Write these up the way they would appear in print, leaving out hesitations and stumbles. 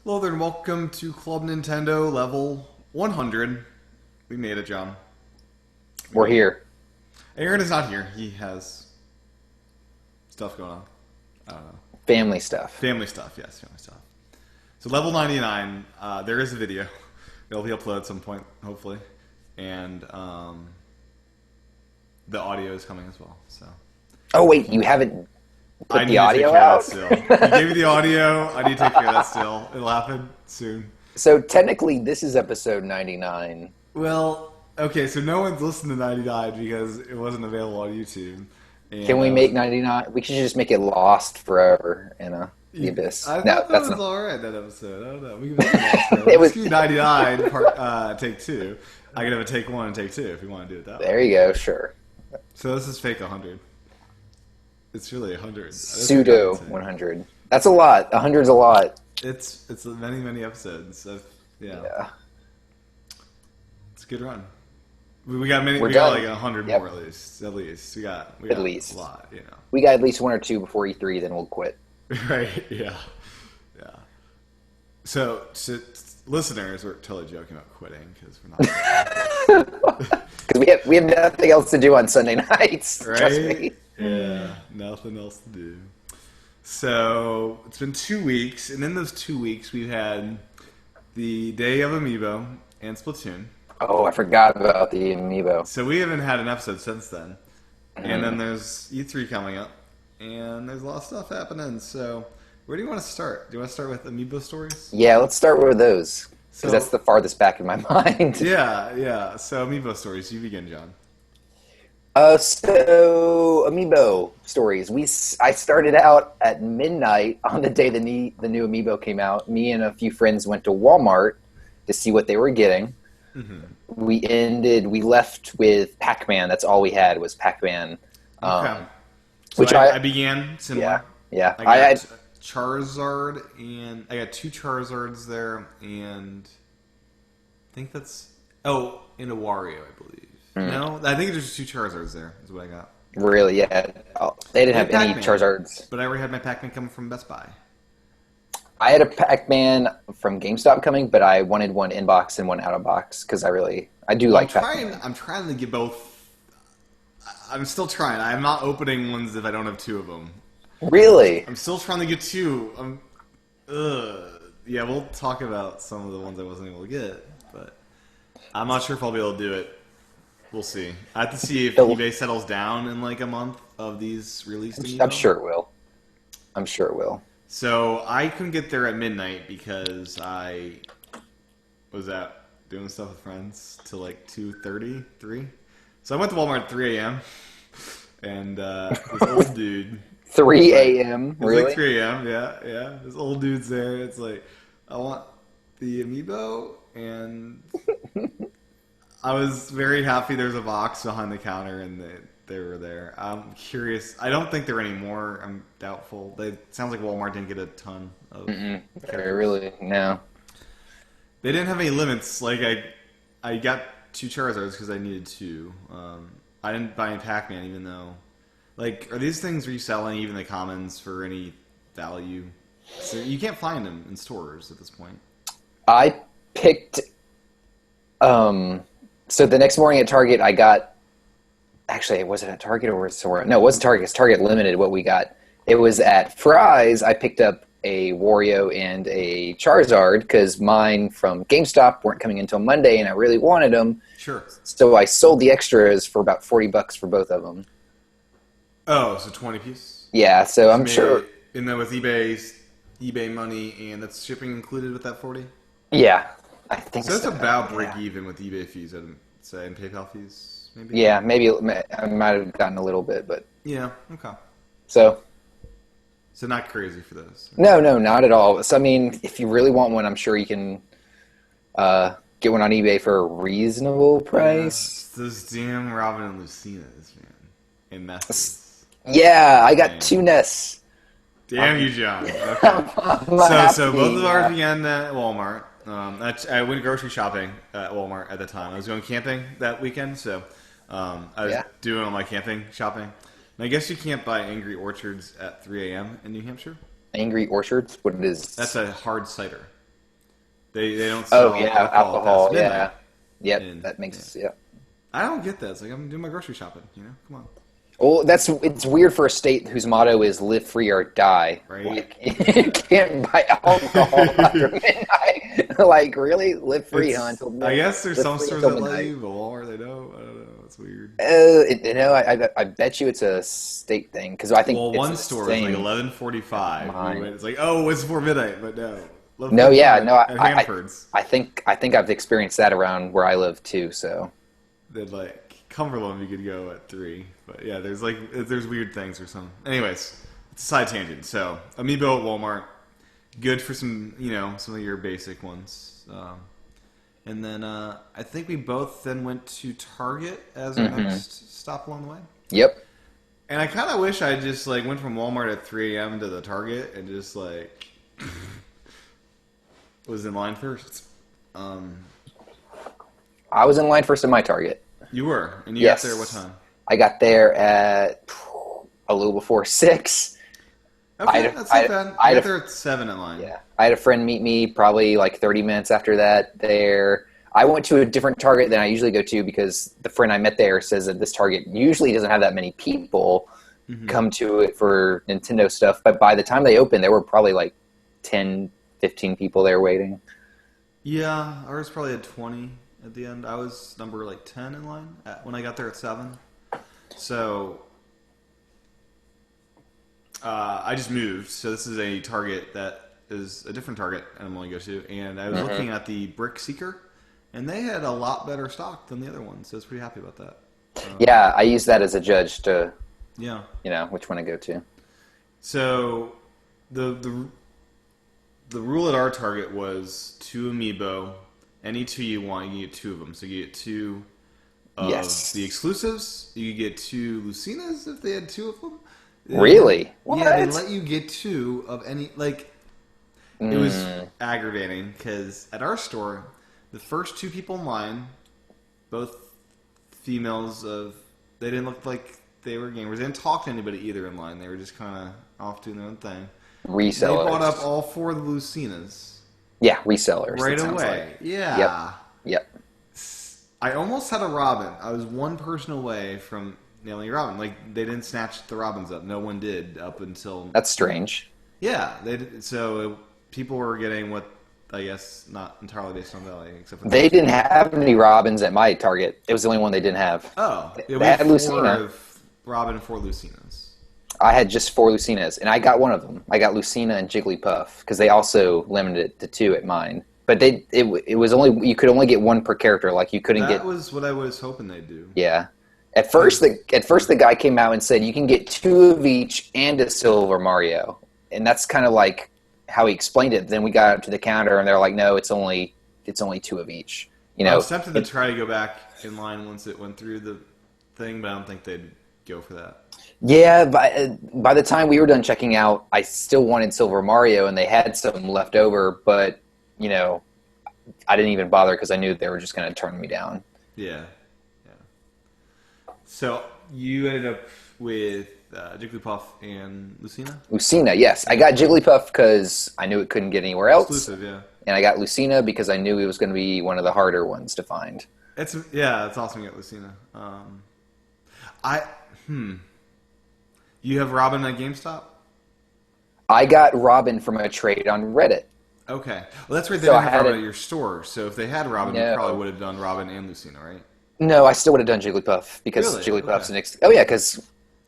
Hello there, and welcome to Club Nintendo level 100. We made it, John. We We're made it. here. Aaron is not here. He has stuff going on. I don't know. Family stuff. Family stuff, yes, family stuff. So level 99, there is a video. It'll be uploaded at some point, hopefully. And the audio is coming as well. So Oh wait, you haven't I put need the to take audio care of out? that still. You gave me the audio. I need to take care of that still. It'll happen soon. So technically, this is episode 99. Well, okay, so no one's listened to 99 because it wasn't available on YouTube. Can And we make 99? We should just make it lost forever in the abyss. I No, thought that that's was not. alright, that episode. I don't know. We can make it lost forever. It Let's was. do 99 part, take 2. I can have a take 1 and take 2 if you want to do it that way. There you go. Sure. So this is fake 100. It's really 100. That's what Pseudo I'm saying. 100. That's a lot. 100's a lot. It's many episodes. Yeah, Yeah. it's a good run. We got many. We're We got done. like 100 Yep. more at least. At least we got At least. a lot. You know. We got at least one or two before E3, then we'll quit. Right? Yeah. Yeah. So listeners, we're totally joking about quitting because we're not. Because we have nothing else to do on Sunday nights. Trust me. Right? Yeah. Nothing else to do. So it's been 2 weeks, and in those 2 weeks, we've had the Day of Amiibo and Splatoon. Oh, I forgot about the amiibo. So we haven't had an episode since then. And Mm-hmm. then there's E3 coming up, and there's a lot of stuff happening. So where do you want to start? Do you want to start with Amiibo stories? Yeah, let's start with those. So- Because that's the farthest back in my mind. Yeah. So Amiibo stories, you begin, John. So Amiibo stories. I started out at midnight on the day the new Amiibo came out. Me and a few friends went to Walmart to see what they were getting. Mm-hmm. We left with Pac-Man. That's all we had was Pac-Man. Okay. So which I began similar. Yeah. I I got Charizard, and I got 2 Charizards there, and I think that's and a Wario, I believe. No, I think there's 2 Charizards there. Is what I got. really, yeah. Oh, they didn't have And any Pac-Man. Charizards. But I already had my Pac-Man coming from Best Buy. I had a Pac-Man from GameStop coming, but I wanted one in box and one out of box because I do like Pac-Man. I'm trying to get both. I'm still trying. I'm not opening ones if I don't have 2 of them. Really? I'm still trying to get 2. Yeah, we'll talk about some of the ones I wasn't able to get, but I'm not sure if I'll be able to do it. We'll see. I have to see if eBay settles down in like a month of these released. I'm sure it will. I'm sure it will. So I couldn't get there at midnight because I was out doing stuff with friends till like 2:30, 3. So I went to Walmart at 3 a.m. and this old dude. 3 a.m. It was Really? like 3 a.m. Yeah. This old dude's there. It's like, I want the Amiibo, and I was very happy there's a box behind the counter, and they were there. I'm curious. I don't think there are any more. I'm doubtful. It sounds like Walmart didn't get a ton of characters. Really? No. They didn't have any limits. Like, I got 2 Charizards because I needed 2. I didn't buy any Pac-Man, even though... Like, are these things reselling, even the commons, for any value? So you can't find them in stores at this point. I picked. So the next morning at Target, I got. Actually, was it at Target or somewhere? No, it wasn't Target. It's Target Limited. What we got? It was at Fry's. I picked up a Wario and a Charizard because mine from GameStop weren't coming until Monday, and I really wanted them. Sure. So I sold the extras for about $40 for both of them. Oh, so 20 piece? Yeah, so I'm Maybe- sure. And then with eBay money, and that's shipping included with that 40? Yeah, I think So so. it's about break Yeah. even with eBay fees, I'd say, and PayPal fees, maybe? Yeah, maybe I might have gotten a little bit, but Yeah, okay. so So not crazy for those. no, not at all. So I mean, if you really want one, I'm sure you can get one on eBay for a reasonable price. Those damn Robin and Lucinas, man. And Messes. Yeah, I got Man. 2 nests. Damn you, John. Okay. I'm not happy, So both of ours yeah. began at Walmart. I went grocery shopping at Walmart at the time. I was going camping that weekend, so I was Yeah. doing all my camping shopping. And I guess you can't buy Angry Orchards at 3 a.m. in New Hampshire. Angry Orchards. What it is? That's a hard cider. They don't Oh sell yeah, alcohol alcohol. past Yeah. midnight. Yep. And That makes yeah. I don't get that. It's like I'm doing my grocery shopping. Come on, Well, it's weird for a state whose motto is "live free or die." right? Like you can't buy alcohol after midnight. Like really, live free, huh? Until midnight. I guess there's Live some free stores until that let midnight. you, but Walmart they don't. I don't know. It's weird. I bet you it's a state thing because I think Well, it's one the store is like same. 11:45. Mine. It's like, oh, it's before midnight, but no. No, yeah, 11:45 no, at Hanford's. I think I've experienced that around where I live too. So Then like Cumberland, you could go at 3. But yeah, there's weird things or something. Anyways, it's a side tangent. So Amiibo at Walmart, good for some of your basic ones. And then I think we both then went to Target as our next stop along the way. yep. And I kind of wish I just like went from Walmart at 3 a.m. to the Target and just like was in line first. I was in line first at my Target. You were, and you Yes. got there what time? I got there at a little before 6. Okay, I'd- that's I'd- not bad. I'd I got have- there at 7 in line. Yeah, I had a friend meet me probably like 30 minutes after that there. I went to a different Target than I usually go to because the friend I met there says that this Target usually doesn't have that many people come to it for Nintendo stuff. But by the time they opened, there were probably like 10, 15 people there waiting. Yeah, ours probably had 20 at the end. I was number like 10 in line when I got there at 7. So I just moved. So this is a Target that is a different Target I normally go to. And I was looking at the Brick Seeker, and they had a lot better stock than the other ones. So I was pretty happy about that. Yeah, I use that as a judge to, Yeah. which one to go to. So the rule at our Target was 2 Amiibo. Any 2 you want, you get 2 of them. So you get 2 of Yes. the exclusives. You get 2 Lucinas if they had 2 of them. Really? Yeah, they What? let you get 2 of any. Like, it was aggravating because at our store, the first 2 people in line, both females they didn't look like they were gamers. They didn't talk to anybody either in line. They were just kind of off doing their own thing. Resellers. They bought up all 4 of the Lucinas Yeah, resellers. right it sounds away. like. Yeah. Yep. I almost had a Robin. I was one person away from nailing a Robin. Like, they didn't snatch the Robins up. No one did up until... That's strange. Yeah. So people were getting what, I guess, not entirely based on value, except for... They didn't have any Robins at my Target. It was the only one they didn't have. Oh. Yeah, They we had had Lucina. 4 of Robin and 4 Lucinas. I had just 4 Lucinas, and I got one of them. I got Lucina and Jigglypuff because they also limited it to 2 at mine. But it was only you could only get 1 per character. Like you couldn't That get was what I was hoping they'd do. yeah. At first the guy came out and said you can get 2 of each and a Silver Mario, and that's kind of like how he explained it. Then we got up to the counter and they're like, no, it's only 2 of each. I was tempted to try to go back in line once it went through the thing, but I don't think they'd go for that. Yeah, by the time we were done checking out, I still wanted Silver Mario, and they had some left over, but, I didn't even bother because I knew they were just going to turn me down. Yeah. So you ended up with Jigglypuff and Lucina? Lucina, yes. I got Jigglypuff because I knew it couldn't get anywhere else, Exclusive, yeah. and I got Lucina because I knew it was going to be one of the harder ones to find. It's awesome to get Lucina. You have Robin at GameStop? I got Robin from a trade on Reddit. Okay. Well, that's right. They So didn't I have had Robin it- at your store. So if they had Robin, you No. probably would have done Robin and Lucina, right? No, I still would have done Jigglypuff because Really? Jigglypuff's Okay. Oh yeah, because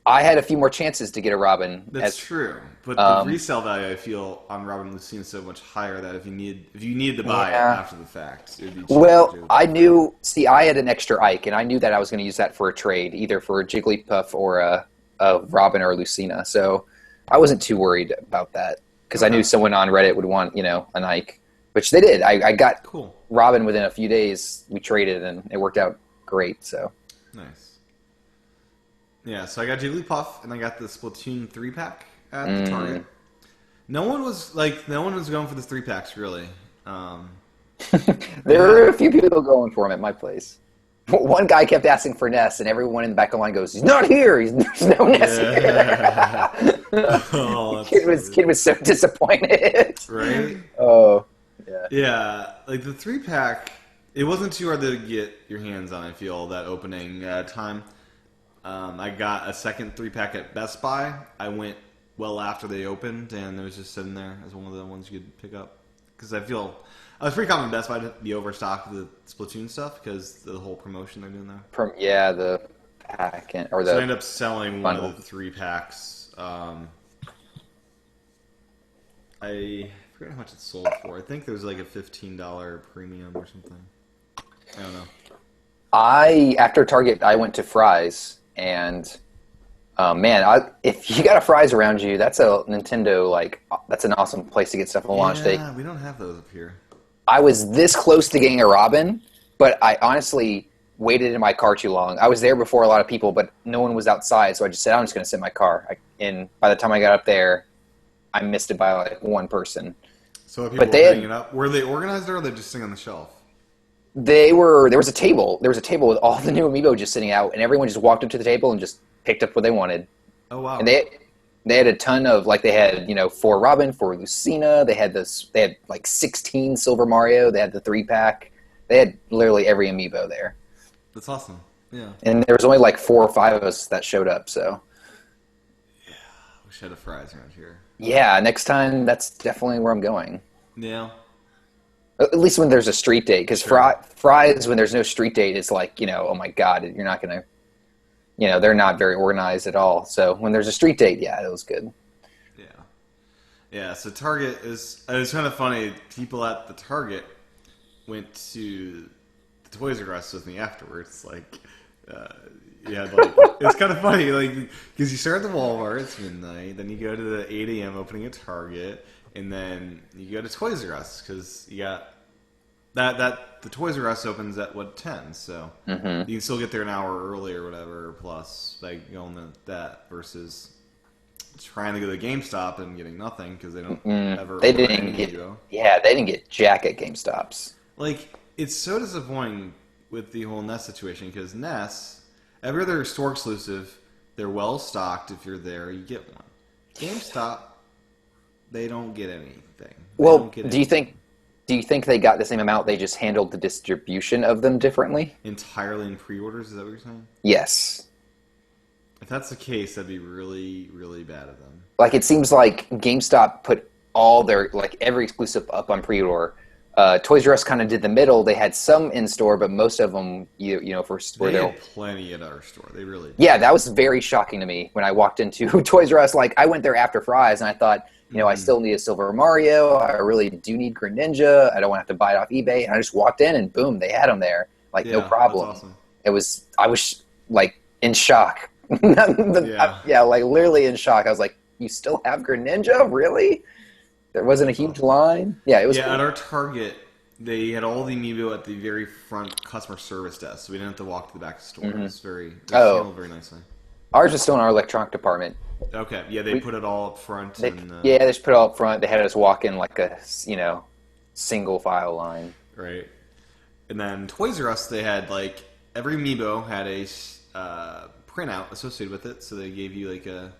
I had a few more chances to get a Robin. That's true. But the resale value, I feel, on Robin and Lucina is so much higher that if you needed to buy it Yeah. after the fact, it would be cheaper Well, to- I knew. See, I had an extra Ike, and I knew that I was going to use that for a trade, either for a Jigglypuff or a Robin or a Lucina. So I wasn't too worried about that because I knew someone on Reddit would want, an Ike, which they did. I got Cool. Robin within a few days. We traded, and it worked out great. So Nice. Yeah, so I got Jigglypuff and I got the Splatoon 3-pack at the Target. No one was going for the 3-packs really. there were a few people going for him at my place. One guy kept asking for Ness, and everyone in the back of the line goes, "He's not here. There's no Ness here." Oh, that's Kid was so disappointed. right. Oh, yeah. Yeah, like the 3-pack, it wasn't too hard to get your hands on. I feel that opening time. I got a second 3-pack at Best Buy. I went well after they opened, and it was just sitting there as one of the ones you could pick up. Because I was pretty confident Best Buy to be overstocked with the Splatoon stuff because the whole promotion they're doing there. Yeah, the pack or So I the ended up selling bundle. one of the 3-packs. I forget how much it sold for. I think there was like a $15 premium or something. I don't know. After Target, I went to Fry's, and man, if you got a Fry's around you, that's a Nintendo that's an awesome place to get stuff on launch day. Yeah, we don't have those up here. I was this close to getting a Robin, but I honestly waited in my car too long. I was there before a lot of people, but no one was outside, so I just said, I'm just going to sit in my car. And by the time I got up there, I missed it by like one person. So people were picking it up. Were they organized or were they just sitting on the shelf? There was a table. There was a table with all the new Amiibo just sitting out, and everyone just walked up to the table and just picked up what they wanted. Oh, wow. And they had a ton of, like, they had, 4 Robin, 4 Lucina. They had like 16 Silver Mario. They had the 3-pack. They had literally every Amiibo there. That's awesome. Yeah. And there was only like 4 or 5 of us that showed up, so. Yeah. I wish I had a Fry's around here. Yeah, next time, that's definitely where I'm going. Yeah. At least when there's a street date, because Sure. Fry's, when there's no street date, it's like, oh my God, you're not going to, they're not very organized at all. So when there's a street date, yeah, it was good. Yeah. Yeah, so Target it was kind of funny. People at the Target went to the Toys R Us with me afterwards. Like, it's kind of funny, like, because you start at the Walmart, it's midnight, then you go to the 8 a.m. opening at Target, and then you go to Toys R Us, because you got the Toys R Us opens at, 10, so you can still get there an hour early or whatever, plus, like, going to that, versus trying to go to GameStop and getting nothing, because they don't ever They open didn't any get, Amiibo. yeah, they didn't get jack at GameStops. Like, it's so disappointing with the whole Nest situation, because Nest, every other store exclusive, they're well stocked. If you're there, you get one. GameStop, they don't get anything. Well, do you think they got the same amount? They just handled the distribution of them differently? Entirely in pre-orders? Is that what you're saying? Yes. If that's the case, that'd be really, really bad of them. Like, it seems like GameStop put all their, like, every exclusive up on pre-order. Toys R Us kind of did the middle. They had some in store, but most of them, for store. They had plenty at our store. They really did. Yeah, that was very shocking to me when I walked into Toys R Us. Like, I went there after Fry's, and I thought, I still need a Silver Mario. I really do need Greninja. I don't want to have to buy it off eBay. And I just walked in, and boom, they had them there. Like, no problem. That's awesome. I was, like, in shock. Yeah, like, literally in shock. I was like, you still have Greninja? Really? There wasn't a huge line? Yeah, it was cool. At our Target, they had all the Amiibo at the very front customer service desk, so we didn't have to walk to the back of the store. It was handled very nicely. Ours was still in our electronic department. Okay, yeah, they put it all up front. They just put it all up front. They had us walk in like a, single file line. Right. And then Toys R Us, they had, like, every Amiibo had a printout associated with it, so they gave you, like, they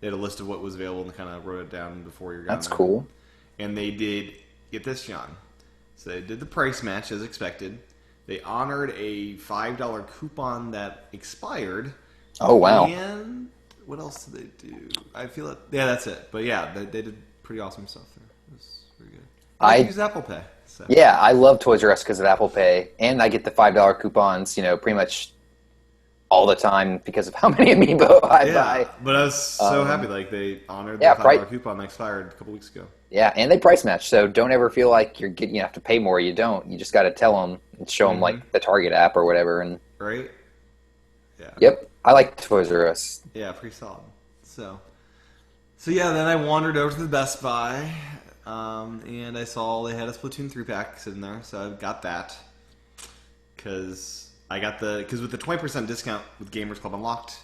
had a list of what was available and kind of wrote it down before you're going. That's cool. And they did, get this, John. So they did the price match as expected. They honored a $5 coupon that expired. Oh, wow. And what else did they do? I feel it. Yeah, that's it. But yeah, they did pretty awesome stuff there. It was pretty good. I use Apple Pay. So. Yeah, I love Toys R Us because of Apple Pay. And I get the $5 coupons, pretty much all the time because of how many Amiibo I buy. But I was so happy. Like, they honored the $5 coupon that expired a couple weeks ago. Yeah, and they price match, so don't ever feel like you have to pay more. You don't. You just got to tell them and show them, like, the Target app or whatever. And right? Yeah. Yep. I like Toys R Us. Yeah, pretty solid. So yeah, then I wandered over to the Best Buy, and I saw they had a Splatoon 3-pack sitting there, so I got that. Because with the 20% discount with Gamers Club Unlocked,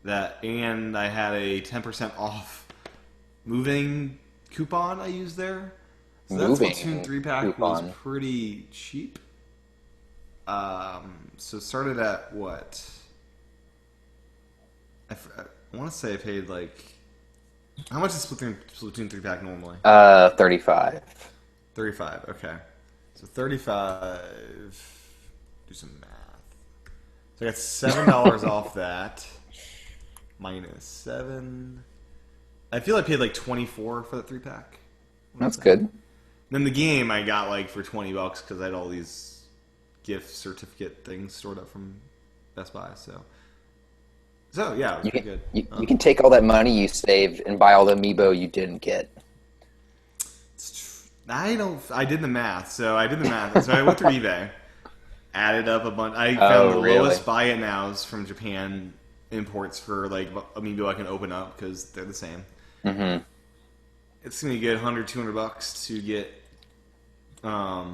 and I had a 10% off moving coupon I used there. So that Splatoon 3-pack was pretty cheap. So it started at what? I want to say I paid, like, how much is Splatoon 3-pack normally? 35. 35. Okay. So 35. Do some math. So I got $7 off that. Minus 7. I feel I paid like 24 for the 3-pack. That's good. Then the game I got like for $20 because I had all these gift certificate things stored up from Best Buy. So yeah, it was pretty good. You can take all that money you saved and buy all the amiibo you didn't get. I did the math. So I went through eBay, added up a bunch. I found the lowest buy it nows from Japan imports for like amiibo I can open up because they're the same. Mm-hmm. It's gonna be good, $100-$200 to get. I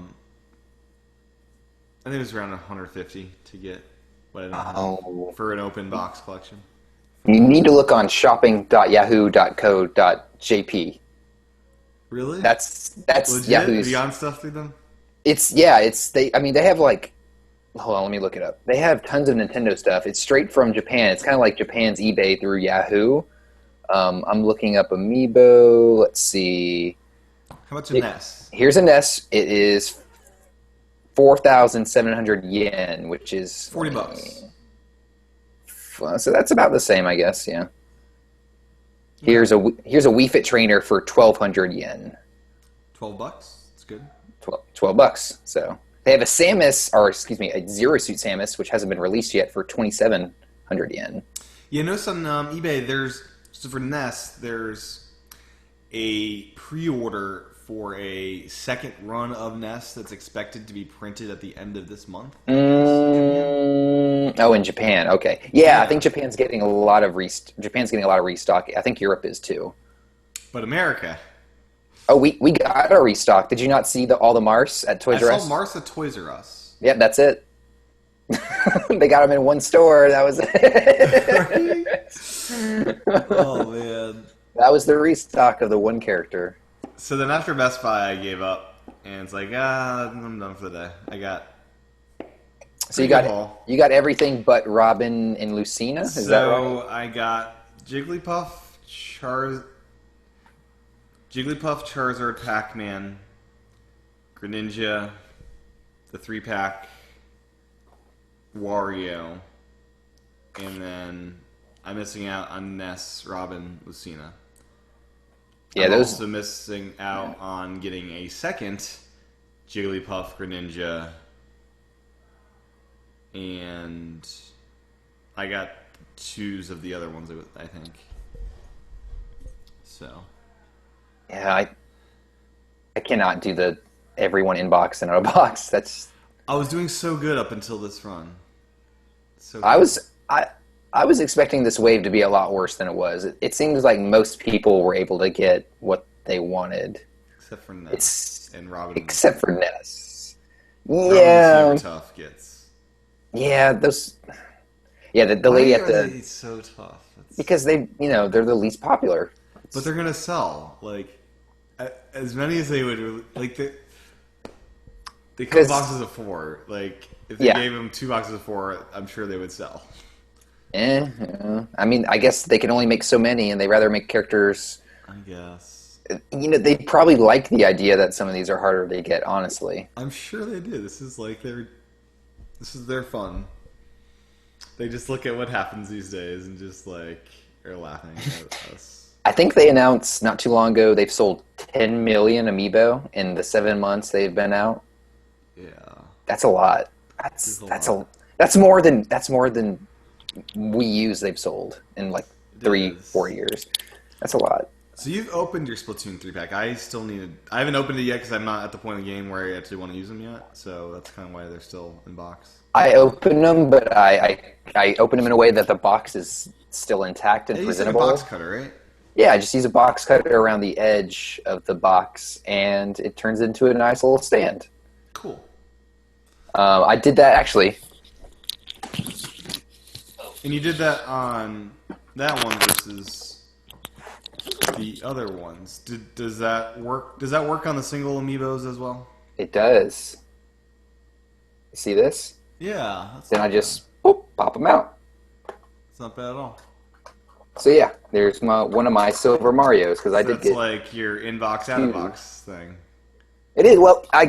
think it was around 150 to get what I don't have for an open box collection. You need to look on shopping.yahoo.co.jp. Really? That's legit? Yahoo's. Beyond stuff through them? They have like, hold on, let me look it up. They have tons of Nintendo stuff. It's straight from Japan. It's kind of like Japan's eBay through Yahoo. I'm looking up amiibo. Let's see. How much a NES? Here's a NES. It is 4,700 yen, which is $40. So that's about the same, I guess. Yeah. Here's a Wii Fit trainer for 1,200 yen. $12. It's good. $12. So they have a Samus, or excuse me, a Zero Suit Samus, which hasn't been released yet, for 2,700 yen. You notice on eBay, for NES, there's a pre-order for a second run of NES that's expected to be printed at the end of this month. Oh, in Japan. Okay. Yeah, I think Japan's getting a lot of restock. I think Europe is too. But America. Oh, we got a restock. Did you not see all the Mars at Toys R Us? I saw Mars at Toys R Us. Yep, that's it. They got them in one store. That was it. Oh, man. That was the restock of the one character. So then after Best Buy, I gave up. And it's like, I'm done for the day. I got... So you got everything but Robin and Lucina? Is that right? So I got Jigglypuff, Charizard, Pac-Man, Greninja, the 3-pack, Wario, and then I'm missing out on Ness, Robin, Lucina. Yeah, I'm also missing out on getting a second Jigglypuff, Greninja, and I got 2s of the other ones, I think. So. Yeah, I cannot do the everyone in box and out of box. I was doing so good up until this run. So I was expecting this wave to be a lot worse than it was. It seems like most people were able to get what they wanted, except for Ness and Robin. Except for Ness. Yeah, tough gets. Yeah, those. Yeah, the lady at the. It's so tough. Because they're the least popular. But they're gonna sell like as many as they would like. They come boxes of 4. Like if they gave them 2 boxes of 4, I'm sure they would sell. I mean, I guess they can only make so many, and they rather make characters. I guess. They probably like the idea that some of these are harder to get. Honestly, I'm sure they do. This is their fun. They just look at what happens these days and just like are laughing at us. I think they announced not too long ago they've sold 10 million amiibo in the 7 months they've been out. Yeah, that's a lot. That's more than Wii U's they've sold in like 3-4 years. That's a lot. So you've opened your Splatoon 3-pack. I haven't opened it yet because I'm not at the point in the game where I actually want to use them yet. So that's kind of why they're still in box. I opened them, but I opened them in a way that the box is still intact and presentable. You use a box cutter, right? Yeah, I just use a box cutter around the edge of the box, and it turns into a nice little stand. Cool. I did that actually. And you did that on that one versus the other ones. Does that work? Does that work on the single amiibos as well? It does. You see this? Yeah. Then I just pop them out. It's not bad at all. So yeah, there's one of my Silver Marios because I did get. That's like your in-box, out-of-box thing. It is. Well, I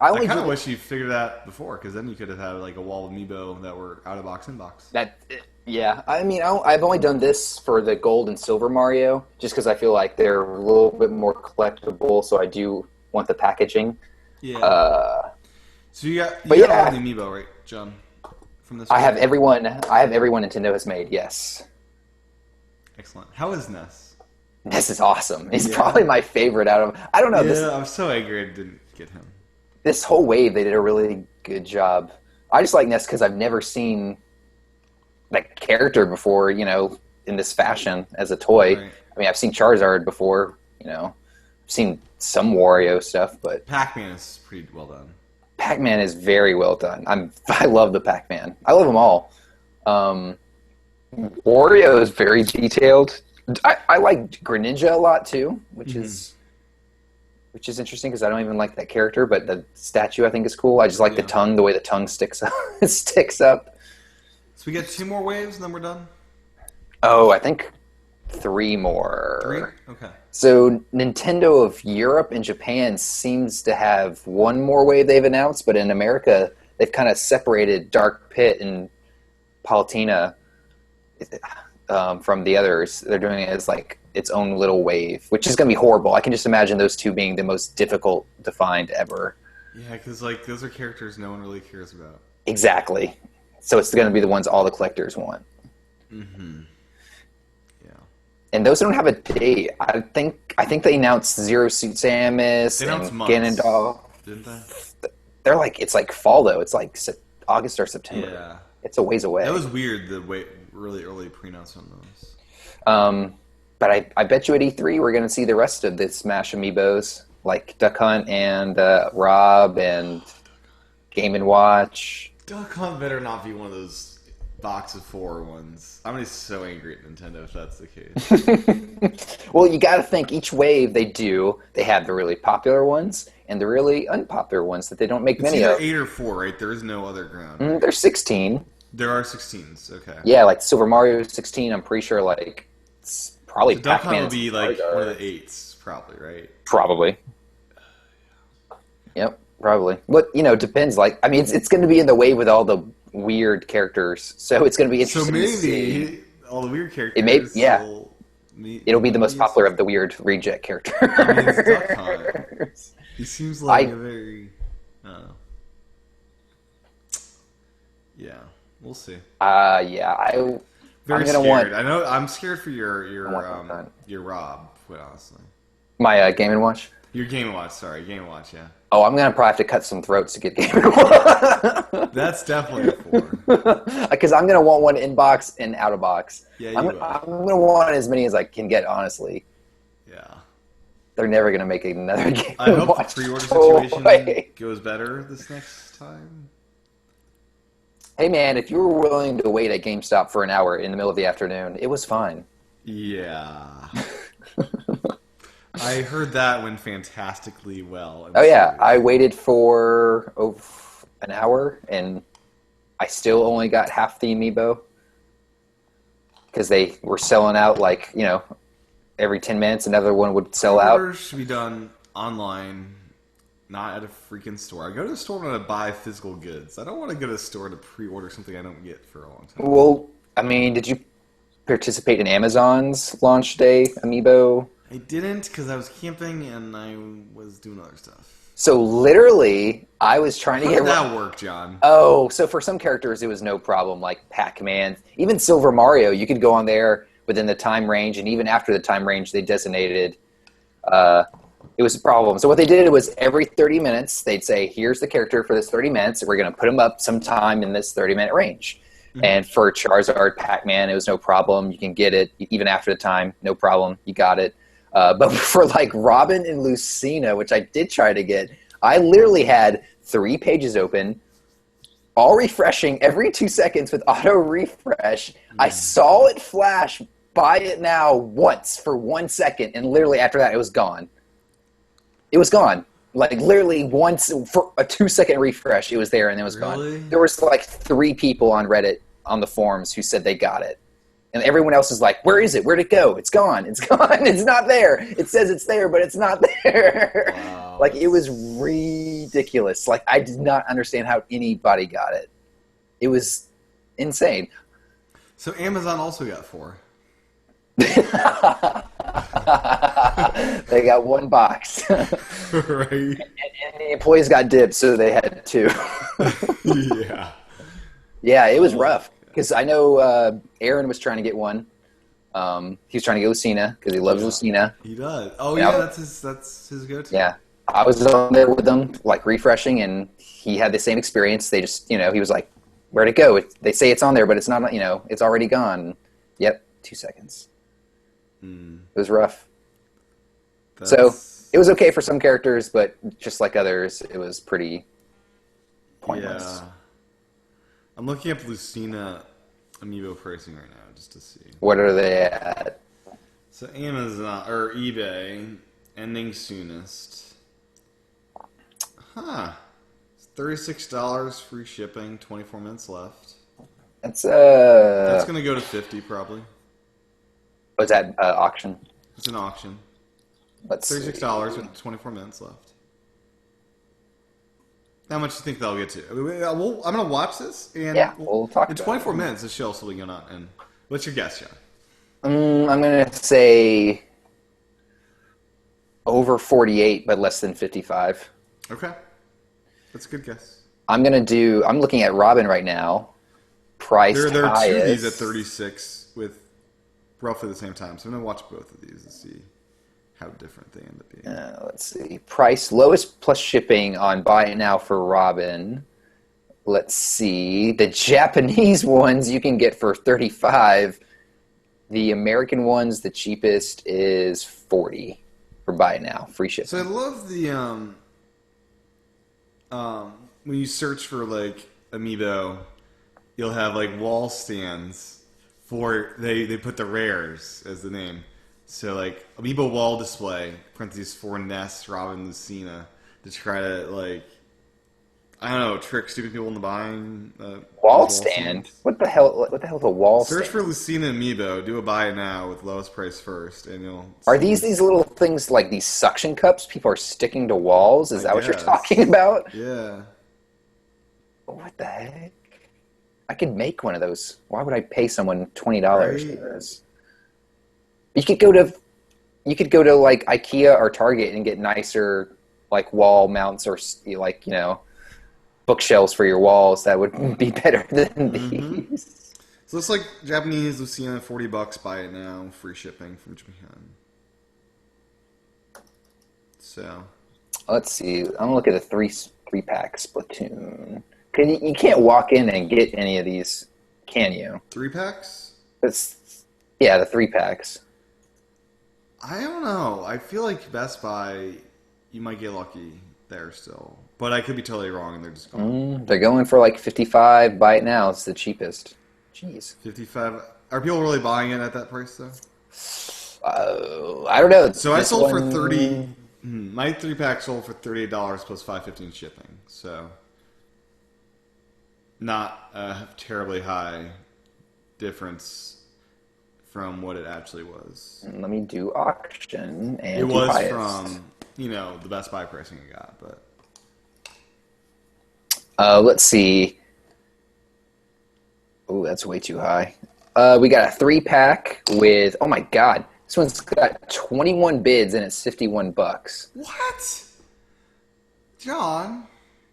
I only kind of do wish you figured that before, because then you could have had like a wall of amiibo that were out of box, in box. that. Yeah, I mean, I've only done this for the gold and silver Mario, just because I feel like they're a little bit more collectible. So I do want the packaging. Yeah. Uh, So you got but got yeah. all the amiibo, right, John? From this. I have one? everyone. I have everyone Nintendo has made. Yes, Excellent. How is Ness? this is awesome. He's Yeah. probably my favorite out of. I don't know. Yeah, I'm so angry I didn't get him. This whole wave, they did a really good job. I just like Ness because I've never seen that character before, in this fashion as a toy. Right. I mean, I've seen Charizard before, I've seen some Wario stuff, but Pac-Man is pretty well done. Pac-Man is very well done. I love the Pac-Man. I love them all. Wario is very detailed. I like Greninja a lot too, which is interesting because I don't even like that character, but the statue I think is cool. I just like the tongue, the way the tongue sticks up. It sticks up. So we get 2 more waves, and then we're done. Oh, I think 3 more. 3? Okay. So Nintendo of Europe and Japan seems to have 1 more wave they've announced, but in America they've kind of separated Dark Pit and Palutena from the others. They're doing it as like its own little wave, which is going to be horrible. I can just imagine those 2 being the most difficult to find ever. Yeah, because like those are characters no one really cares about. Exactly. So it's going to be the ones all the collectors want. Mm-hmm. Yeah. And those don't have a date. I think they announced Zero Suit Samus They and announced months, Ganondorf. didn't they? It's like fall though. It's like August or September. Yeah. It's a ways away. That was weird, the really early pre-announce on those. But I bet you at E3 we're going to see the rest of the Smash amiibos, like Duck Hunt and Rob and Game & Watch. Duck Hunt better not be one of those box of 4 ones. I'm gonna be so angry at Nintendo if that's the case. Well, you got to think each wave they have the really popular ones and the really unpopular ones that they don't make It's many either of. 8 or 4, right? There is no other ground. There's 16. There are 16s, okay. Yeah, like Silver Mario 16. I'm pretty sure like it's probably So Duck Pac-Man. Hunt would be like Charizard. one of the 8s, probably, right? Probably. Yep, probably. But depends. Like, I mean, it's going to be in the wave with all the weird characters, so it's going to be So interesting. to see. maybe all the weird characters. It may, yeah. It'll be the most He's- popular of the weird reject characters. I mean, it's Duck Hunt. He seems like I- a very. I don't know. Yeah, we'll see. Yeah, Very I'm gonna scared. want I know. I'm scared for I want Duck Hunt. your Rob. Quite honestly, my Game & Watch. your Game & Watch. Sorry, Game & Watch. Yeah, Oh, I'm going to probably have to cut some throats to get Game & Watch. that's definitely a 4. Because I'm going to want one in-box and out-of-box. Yeah, I'm you will. going to want as many as I can get, honestly. Yeah. They're never going to make another Game I hope Watch. the pre-order toy. situation goes better this next time. Hey, man, if you were willing to wait at GameStop for an hour in the middle of the afternoon, it was fine. Yeah. I heard that went fantastically well. Oh, yeah. I waited for an hour, and I still only got half the amiibo. Because they were selling out, like, every 10 minutes another one would sell out. Pre-orders should be done online, not at a freaking store. I go to the store when I buy physical goods. I don't want to go to the store to pre-order something I don't get for a long time. Well, I mean, did you participate in Amazon's launch day amiibo? I didn't because I was camping and I was doing other stuff. So literally, I was trying to How get... did that work, John? Oh, so for some characters, it was no problem, like Pac-Man. Even Silver Mario, you could go on there within the time range, and even after the time range they designated, it was a problem. So what they did was every 30 minutes, they'd say, here's the character for this 30 minutes, we're going to put him up sometime in this 30-minute range. Mm-hmm. And for Charizard, Pac-Man, it was no problem. You can get it even after the time, no problem. You got it. But for like Robin and Lucina, which I did try to get, I literally had 3 pages open, all refreshing every 2 seconds with auto refresh. I saw it flash, buy it now once for 1 second, and literally after that it was gone. It was gone. Like literally once for a 2 second refresh, it was there and it was Really? gone. There was like 3 people on Reddit on the forums who said they got it. And everyone else is like, where is it? Where'd it go? It's gone. It's gone. It's not there. It says it's there, but it's not there. Wow, Like, it was ridiculous. Like, I did not understand how anybody got it. It was insane. So Amazon also got 4. They got one box. Right? And the employees got dibs, so they had 2. Yeah. Yeah, it was rough. Because I know Aaron was trying to get one. He was trying to get Lucina because he loves Lucina. He does. Oh Yeah. yeah, that's his go-to. Yeah. I was on there with them, like refreshing, and he had the same experience. They just, he was like, where'd it go? They say it's on there, but it's not, it's already gone. Yep, 2 seconds. It was rough. So it was okay for some characters, but just like others, it was pretty pointless. Yeah. I'm looking up Lucina amiibo pricing right now just to see. What are they at? So Amazon or eBay ending soonest. Huh. It's $36 free shipping, 24 minutes left. That's That's going to go to 50 probably. was that auction? It's an auction. Let's $36 with 24 minutes left. How much do you think they'll get to? I'm going to watch this, and Yeah, we'll talk in about 24 it. minutes. The show will be going on. And what's your guess, John? I'm gonna say over 48, but less than 55. Okay, that's a good guess. I'm looking at Robin right now. Priced There are 2 of these at highest. 36 with roughly the same time. So I'm going to watch both of these and see how different they end up being. Let's see. Price lowest plus shipping on buy it now for Robin. Let's see. The Japanese ones you can get for 35. The American ones, the cheapest is 40 for buy it now, free shipping. So I love the when you search for like amiibo, you'll have like wall stands for they put the rares as the name. So like amiibo wall display parentheses for Ness, Robin, Lucina to try to like I don't know trick stupid people into buying Wall stand? What the hell? What the hell is a wall Search stand? for Lucina amiibo. Do a buy it now with lowest price first, and you'll. Are see- these little things like these suction cups people are sticking to walls? Is that what you're guess. talking about? Yeah. What the heck? I could make one of those. Why would I pay someone $20 for Right. this? You could go to like IKEA or Target and get nicer like wall mounts or like bookshelves for your walls that would be better than these. So it's like Japanese Lucina, $40. Buy it now, free shipping from Japan. So Let's see. I'm gonna look at a three pack Splatoon. Cause you can't walk in and get any of these, can you? 3-packs. The 3 packs. I don't know. I feel like Best Buy, you might get lucky there still, but I could be totally wrong, and they're just going They're going for like 55. Buy it now. It's the cheapest. Jeez. 55. Are people really buying it at that price though? I don't know. So I This sold for one- 30. My 3-pack sold for $38 plus $5.15 shipping. So not a terribly high difference from what it actually was. Let me do auction and It do was highest. from the Best Buy pricing I got, but Let's see. Oh, that's way too high. We got a 3 pack with. Oh my god, this one's got 21 bids and it's $51. what? John,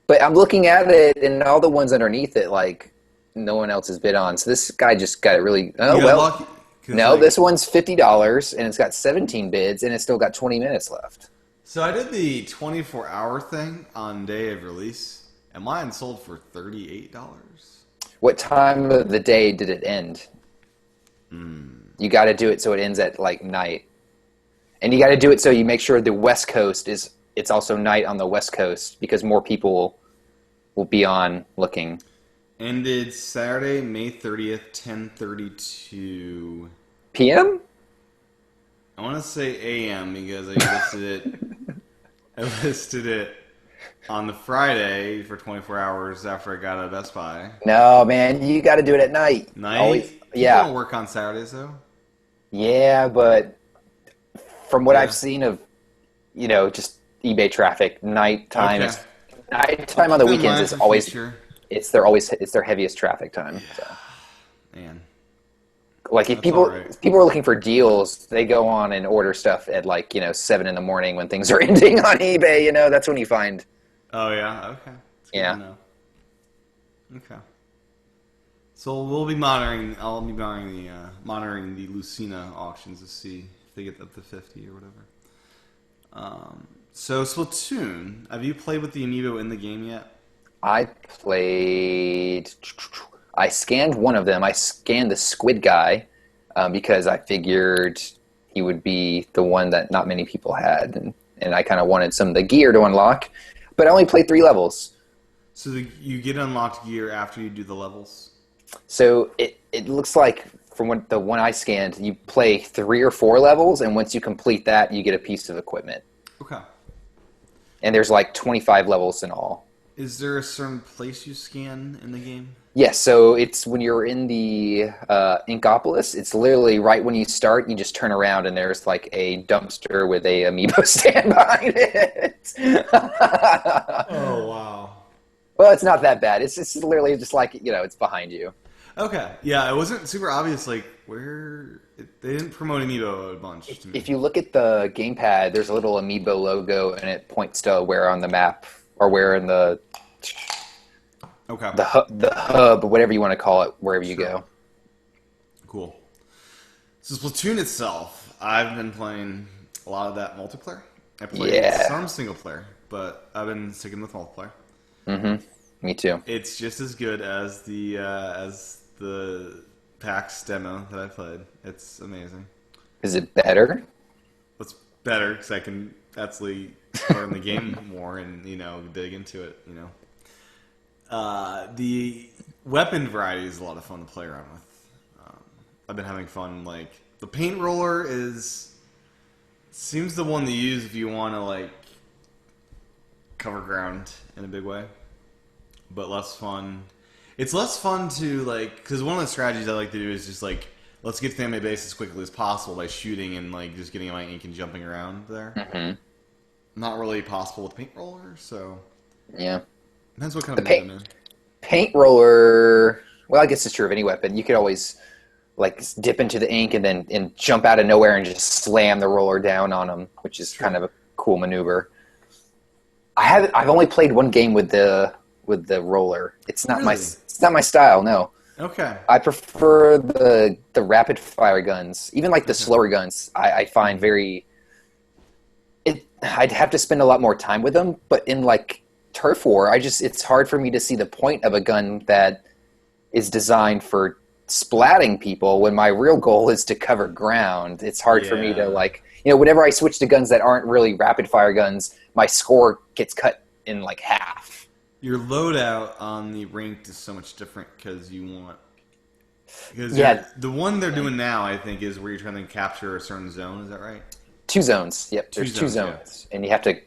But I'm looking at it, and all the ones underneath it, like no one else has bid on. So this guy just got it really. Oh you got well. lucky. 'Cause, No, like, this one's $50 and it's got 17 bids and it's still got 20 minutes left. So I did the 24-hour thing on day of release, and mine sold for $38. What time of the day did it end? You got to do it so it ends at like night, and you got to do it so you make sure the West Coast it's also night on the West Coast because more people will be on looking. Ended Saturday, May 30th, 10:32. PM? I want to say AM because I listed it. I listed it on the Friday for 24 hours after I got out of Best Buy. No, man, you got to do it at night. Night? Always, People Yeah, don't work on Saturdays though. yeah, but from what I've Yeah. seen of, just eBay traffic, Okay. I'll nighttime on keep the that in weekends mind is for always future. it's their heaviest traffic time. So. Man, Like if that's all right. if people are looking for deals, they go on and order stuff at 7 in the morning when things are ending on eBay. That's when you find. Oh yeah. Okay. It's good to Yeah, know. Okay. So we'll be monitoring. I'll be monitoring the Lucina auctions to see if they get up to 50 or whatever. So Splatoon. Have you played with the amiibo in the game yet? I played. I scanned one of them. I scanned the squid guy because I figured he would be the one that not many people had, and I kind of wanted some of the gear to unlock. But I only played 3 levels. So you get unlocked gear after you do the levels. So it looks like from the one I scanned, you play 3 or 4 levels, and once you complete that, you get a piece of equipment. Okay. And there's like 25 levels in all. Is there a certain place you scan in the game? Yes, so it's when you're in the Inkopolis, it's literally right when you start, you just turn around and there's like a dumpster with a amiibo stand behind it. Oh wow. Well, it's not that bad. It's literally just like, it's behind you. Okay. Yeah, it wasn't super obvious. Like they didn't promote amiibo a bunch to me. If you look at the gamepad, there's a little amiibo logo and it points to where on the map or where in Okay. the hub, whatever you want to call it, wherever you Sure. go. Cool. So Splatoon itself, I've been playing a lot of that multiplayer. I played Yeah. some single player, but I've been sticking with multiplayer. Me too. It's just as good as the PAX demo that I played. It's amazing. Is it better? It's better because I can actually learn the game more and dig into it. The weapon variety is a lot of fun to play around with. I've been having fun. Like the paint roller seems the one to use if you want to cover ground in a big way, but less fun. It's less fun to because one of the strategies I like to do is just let's get to the enemy base as quickly as possible by shooting and just getting my ink and jumping around there. Not really possible with paint roller, so Yeah. depends what kind The of mood I'm paint in. paint roller. Well, I guess it's true of any weapon. You could always dip into the ink and jump out of nowhere and just slam the roller down on them, which is kind of a cool maneuver. I've only played one game with the roller. It's not Really? it's not my style. No, Okay. I prefer the rapid fire guns. Even the slower guns, I find very. I'd have to spend a lot more time with them, but in turf war, it's hard for me to see the point of a gun that is designed for splatting people when my real goal is to cover ground. It's hard for me to whenever I switch to guns that aren't really rapid fire guns, my score gets cut in half. Your loadout on the ranked is so much different because Yeah. the one they're doing now, I think, is where you're trying to capture a certain zone. Is that right? 2 zones. Yep, there's Two two zones, zones, and you have to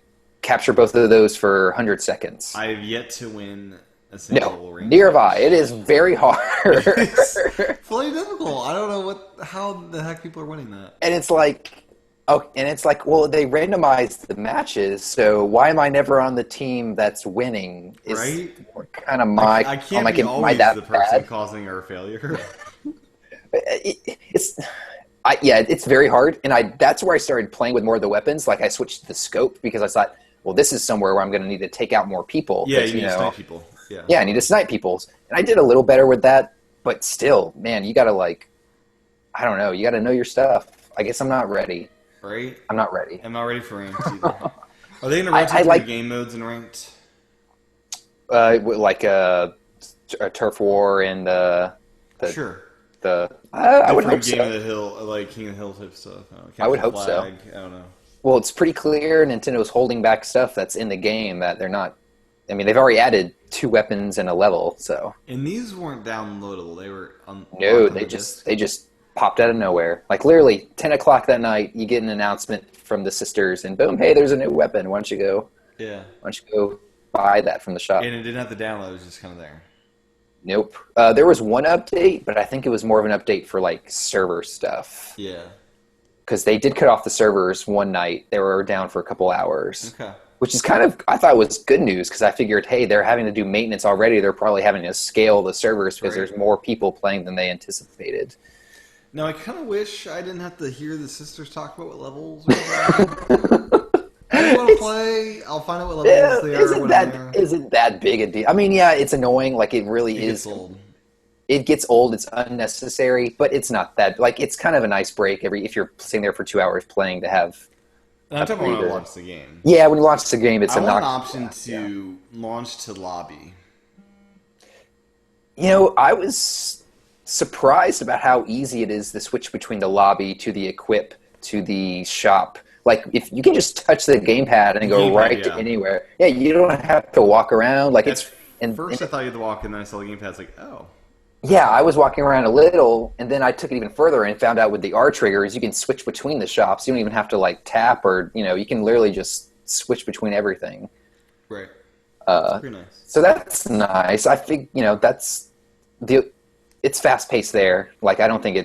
capture both of those for 100 seconds. I have yet to win a single No, ranked near by. match. It is very hard. It's fully difficult. I don't know how the heck people are winning that. And it's well, they randomized the matches, so why am I never on the team that's winning? Is Right? kind of my. I can't am be I always that the person bad? causing our failure. It's very hard, and that's where I started playing with more of the weapons. I switched to the scope because I thought, well, this is somewhere where I'm going to need to take out more people. Yeah, 'cause, you need to snipe people. Yeah. Yeah, I need to snipe people, and I did a little better with that. But still, man, you got to I don't know, you got to know your stuff. I guess I'm not ready. Right? I'm not ready. I'm not ready for ranked either. Are they going to I rotate like- the game modes in ranked? A turf war and Sure. I would hope Different Game so. of the Hill, like King of the Hill type stuff. I would Capture hope so. Flag, I don't know. Well, it's pretty clear Nintendo's holding back stuff that's in the game that they're not. I mean, they've already added 2 weapons and a level, so And these weren't downloadable. They were no, on they the just disc. popped out of nowhere. Literally, 10 o'clock that night, you get an announcement from the sisters, and boom, hey, there's a new weapon. Why don't you go Yeah. buy that from the shop? And it didn't have to download. It was just kind of there. Nope. There was one update, but I think it was more of an update for like server stuff. Yeah. Because they did cut off the servers one night. They were down for a couple hours. Okay. Which is kind of, I thought was good news because I figured, hey, they're having to do maintenance already. They're probably having to scale the servers because Right. there's more people playing than they anticipated. Now, I kind of wish I didn't have to hear the sisters talk about what levels we're on. I just want to play. I'll find out what levels they are when I'm there. Isn't that big a deal? I mean, yeah, it's annoying. Like it really It is. gets old. It gets old. It's unnecessary, but it's not that. Like it's kind of a nice break if you're sitting there for 2 hours playing to have. I'm talking when I breather. launch the game. Yeah, when you launch the game, it's I want an obnoxious. option to launch to lobby. You know, I was surprised about how easy it is to switch between the lobby to the equip to the shop. Like, if you can just touch the gamepad and go Gamepad, right yeah. to anywhere. Yeah, you don't have to walk around. Like, At and first, I thought you had to walk, and then I saw the gamepad. It's like, oh, yeah, I was walking around a little, and then I took it even further and found out with the R triggers, you can switch between the shops. You don't even have to, like, tap or, you can literally just switch between everything. right. Uh, Pretty nice. So that's nice. I think it's fast paced there. Like I don't find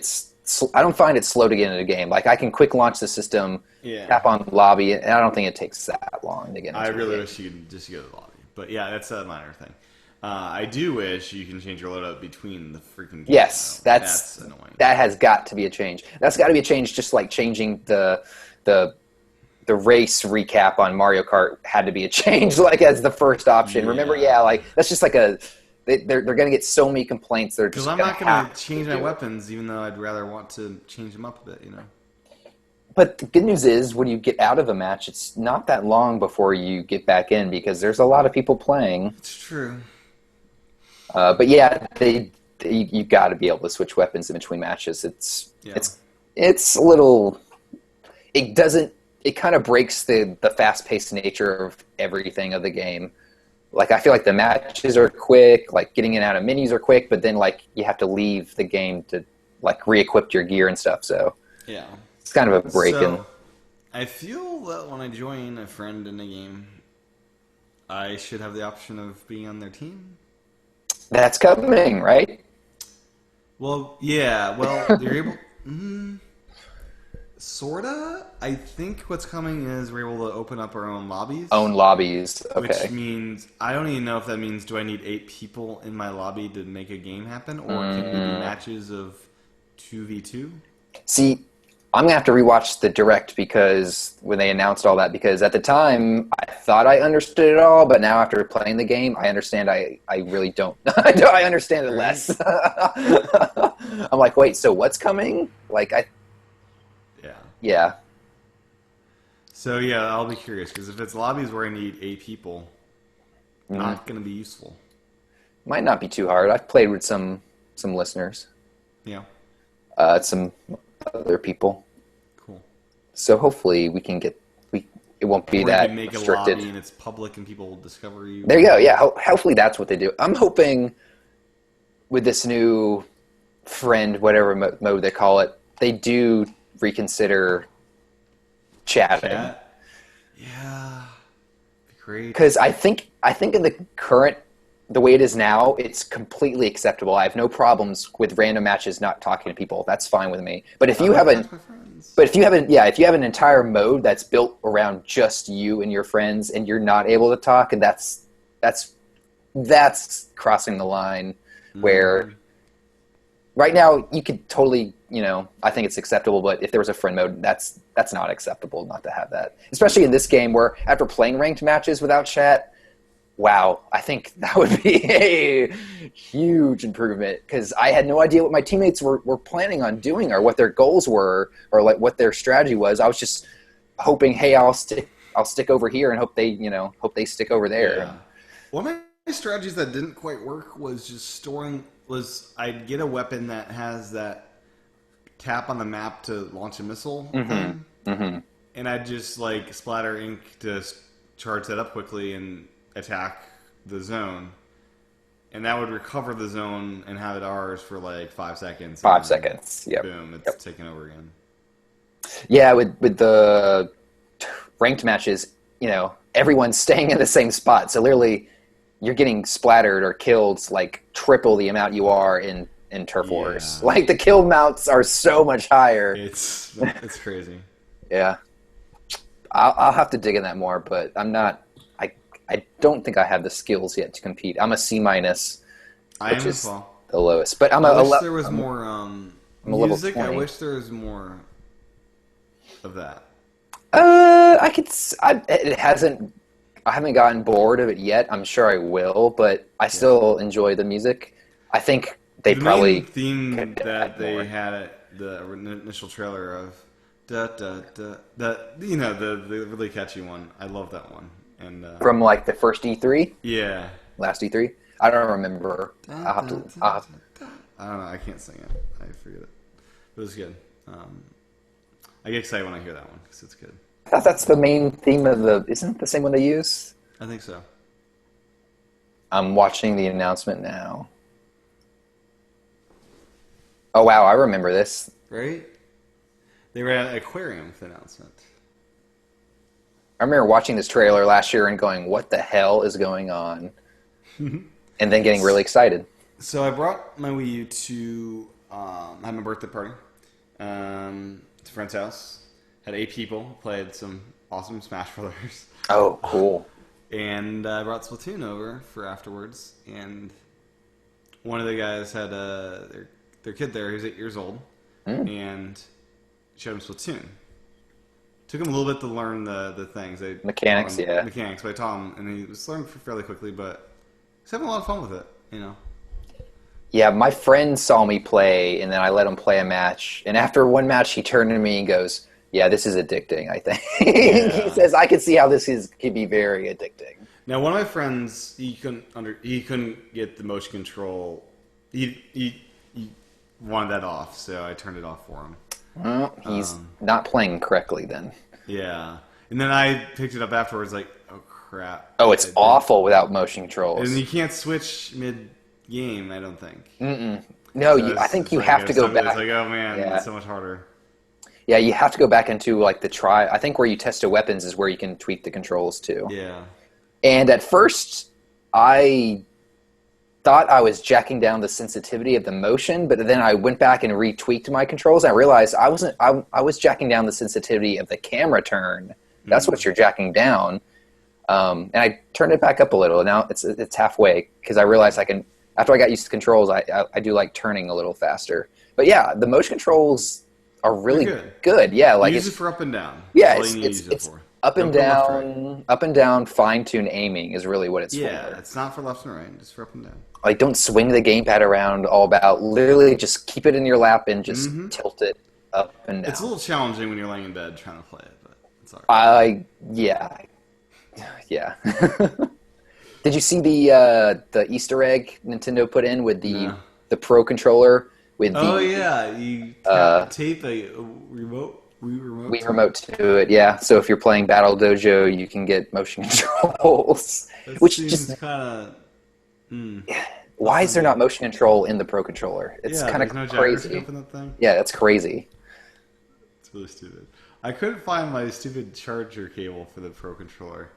it slow to get into the game. Like I can quick launch the system, Yeah. tap on lobby, and I don't think it takes that long to get into I the really game. wish you could just go to the lobby. But yeah, that's a minor thing. I do wish you can change your loadout between the freaking games. Yes, though. that's annoying. that has got to be a change. That's got to be a change, just like changing the race recap on Mario Kart had to be a change, like as the first option. Yeah. Remember, like that's just like they're going to get so many complaints. They're Because just I'm not going have to change my do it. weapons, even though I'd rather want to change them up a bit, But the good news is, when you get out of a match, it's not that long before you get back in because there's a lot of people playing. It's true. But yeah, you got to be able to switch weapons in between matches. Yeah. It's a little. It kind of breaks the fast paced nature of everything of the game. Like I feel like the matches are quick, like getting in and out of menus are quick, but then like you have to leave the game to like re-equip your gear and stuff. So Yeah. it's kind of a break in. So, I feel that when I join a friend in a game, I should have the option of being on their team. That's coming, right? Well, yeah. Well, you're able. Sorta. I think what's coming is we're able to open up our own lobbies. Own lobbies. Which Okay. means I don't even know if that means do I need 8 people in my lobby to make a game happen, or can we do matches of 2v2? See, I'm gonna have to rewatch the direct because when they announced all that, because at the time I thought I understood it all, but now after playing the game, I understand I really don't. I understand it less. I'm like, wait, so what's coming? Like Yeah. yeah. So yeah, I'll be curious because if it's lobbies where I need 8 people, not going to be useful. Might not be too hard. I've played with some listeners, Yeah. some other people. Cool. So hopefully we can get it won't be Or you that can make restricted. a lobby and it's public and people will discover you. There you go. Yeah, hopefully that's what they do. I'm hoping with this new friend, whatever mode they call it, they do reconsider chatting. Chat? Yeah. Be great. Because I think in the way it is now, it's completely acceptable. I have no problems with random matches not talking to people. That's fine with me. But if you have That's my friends. if you have an entire mode that's built around just you and your friends, and you're not able to talk, and that's crossing the line. Where right now you could totally, I think it's acceptable. But if there was a friend mode, that's not acceptable not to have that. Especially in this game, where after playing ranked matches without chat. Wow, I think that would be a huge improvement because I had no idea what my teammates were planning on doing or what their goals were or like what their strategy was. I was just hoping, hey, I'll stick over here and hope they stick over there. Yeah. One of my strategies that didn't quite work was just I'd get a weapon that has that tap on the map to launch a missile thing, and I'd just like splatter ink to charge that up quickly and attack the zone, and that would recover the zone and have it ours for like 5 seconds. 5 seconds. Yep. Boom! It's taken over again. Yeah, with the ranked matches, everyone's staying in the same spot. So literally, you're getting splattered or killed like triple the amount you are in Turf Wars. Yeah. Like the kill mounts are so much higher. It's crazy. Yeah, I'll have to dig in that more, but I'm not. I don't think I have the skills yet to compete. I'm a C minus, I which am is as well. the lowest. But I'm I a wish there was more I'm a level music. I 20. wish there was more of that. I could. It hasn't. I haven't gotten bored of it yet. I'm sure I will, but I still enjoy the music. I think they The probably main theme could that add they more. had at the initial trailer of da da da that the really catchy one. I love that one. And From like the first E3, yeah, last E3. I don't remember. I'll have to. I don't know. I can't sing it. I forget it. But it was good. I get excited when I hear that one because it's good. I thought that's the main theme of the. Isn't it the same one they use? I think so. I'm watching the announcement now. Oh wow, I remember this. Right? They were at an aquarium for the announcement. I remember watching this trailer last year and going, "What the hell is going on?" and then getting really excited. So I brought my Wii U to have my birthday party. To a friend's house. Had 8 people. Played some awesome Smash Brothers. Oh, cool. And I brought Splatoon over for afterwards. And one of the guys had their kid there. He was 8 years old. And showed him Splatoon. Took him a little bit to learn the things. Mechanics, yeah. Mechanics, but I taught him. And he was learning fairly quickly, but he's having a lot of fun with it, you know. Yeah, my friend saw me play, and then I let him play a match. And after one match, he turned to me and goes, "Yeah, this is addicting, I think." Yeah. He says, "I can see how this could be very addicting." Now, one of my friends, he couldn't get the motion control. He wanted that off, so I turned it off for him. Well, he's not playing correctly then. Yeah, and then I picked it up afterwards, like, oh crap. Oh, it's awful without motion controls. And you can't switch mid game, I don't think. No, So I think you have to go back. It's like, oh man, Yeah. it's so much harder. Yeah, you have to go back into like the try. I think where you test the weapons is where you can tweak the controls too. Yeah. And at first, I thought I was jacking down the sensitivity of the motion, but then I went back and retweaked my controls. And I realized I wasn't. I was jacking down the sensitivity of the camera turn. That's what you're jacking down. And I turned it back up a little. Now it's halfway because I realized I can. After I got used to controls, I do like turning a little faster. But yeah, the motion controls are really They're good. Yeah, like Use it for up and down. yeah, That's all you need to use it it's for. up and Don't put left and right. up and down, fine tune aiming is really what it's Yeah, for. it's not for left and right, just for up and down. Like, don't swing the gamepad around all about. Literally, just keep it in your lap and just tilt it up and down. It's a little challenging when you're laying in bed trying to play it, but it's alright. Yeah. Did you see the Easter egg Nintendo put in with the Pro controller with the Oh yeah, you tape a remote. Wii remote to it? Yeah. So if you're playing Battle Dojo, you can get motion controls. That Which seems just kind of. why is there not motion control in the Pro controller? It's Yeah, kind of there's no crazy. gyroscope in that thing. Yeah, that's crazy. It's really stupid. I couldn't find my stupid charger cable for the Pro controller,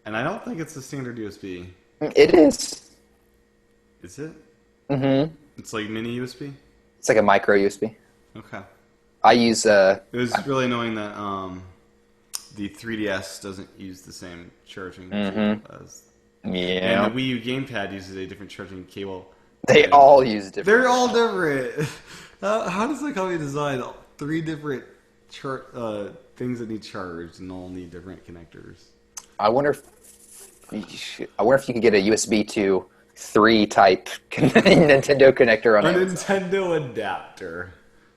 and I don't think it's the standard USB. It is. Is it? Mm-hmm. It's like mini USB. It's like a micro USB. Okay. I use It was really annoying that the 3DS doesn't use the same charging cable as. yeah. And the Wii U gamepad uses a different charging cable. They And all use different. They're all different. How does the company design 3 different things that need charged and all need different connectors? I wonder if you could get a USB to 3 type Nintendo connector on A it. Nintendo adapter.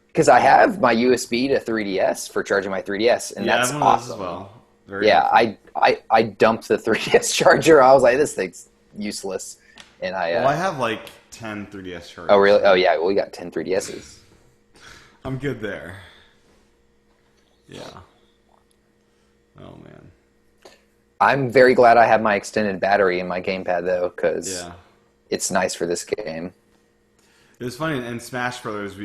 Because I have my USB to 3DS for charging my 3DS, and Yeah, that's I have one of those awesome. as well. Very Yeah, helpful. I dumped the 3DS charger. I was like, this thing's useless, and Well, I have like 10 3DS chargers. oh really? Oh yeah, well, we got 10 3DSs. I'm good there. Yeah. Oh man. I'm very glad I have my extended battery in my gamepad though, because Yeah. it's nice for this game. It was funny in Smash Brothers.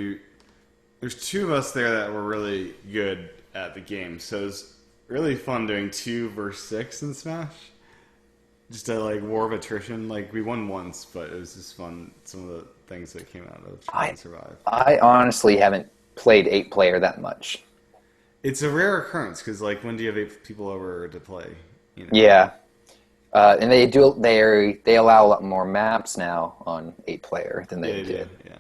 There's 2 of us there that were really good at the game, so it was really fun doing 2 versus 6 in Smash. just a like war of attrition. Like we won once, but it was just fun. Some of the things that came out of trying I to survive. I honestly haven't played 8 player that much. It's a rare occurrence because like when do you have 8 people over to play? You know. Yeah. And they allow a lot more maps now on 8 player than Yeah, they they do. did. Yeah.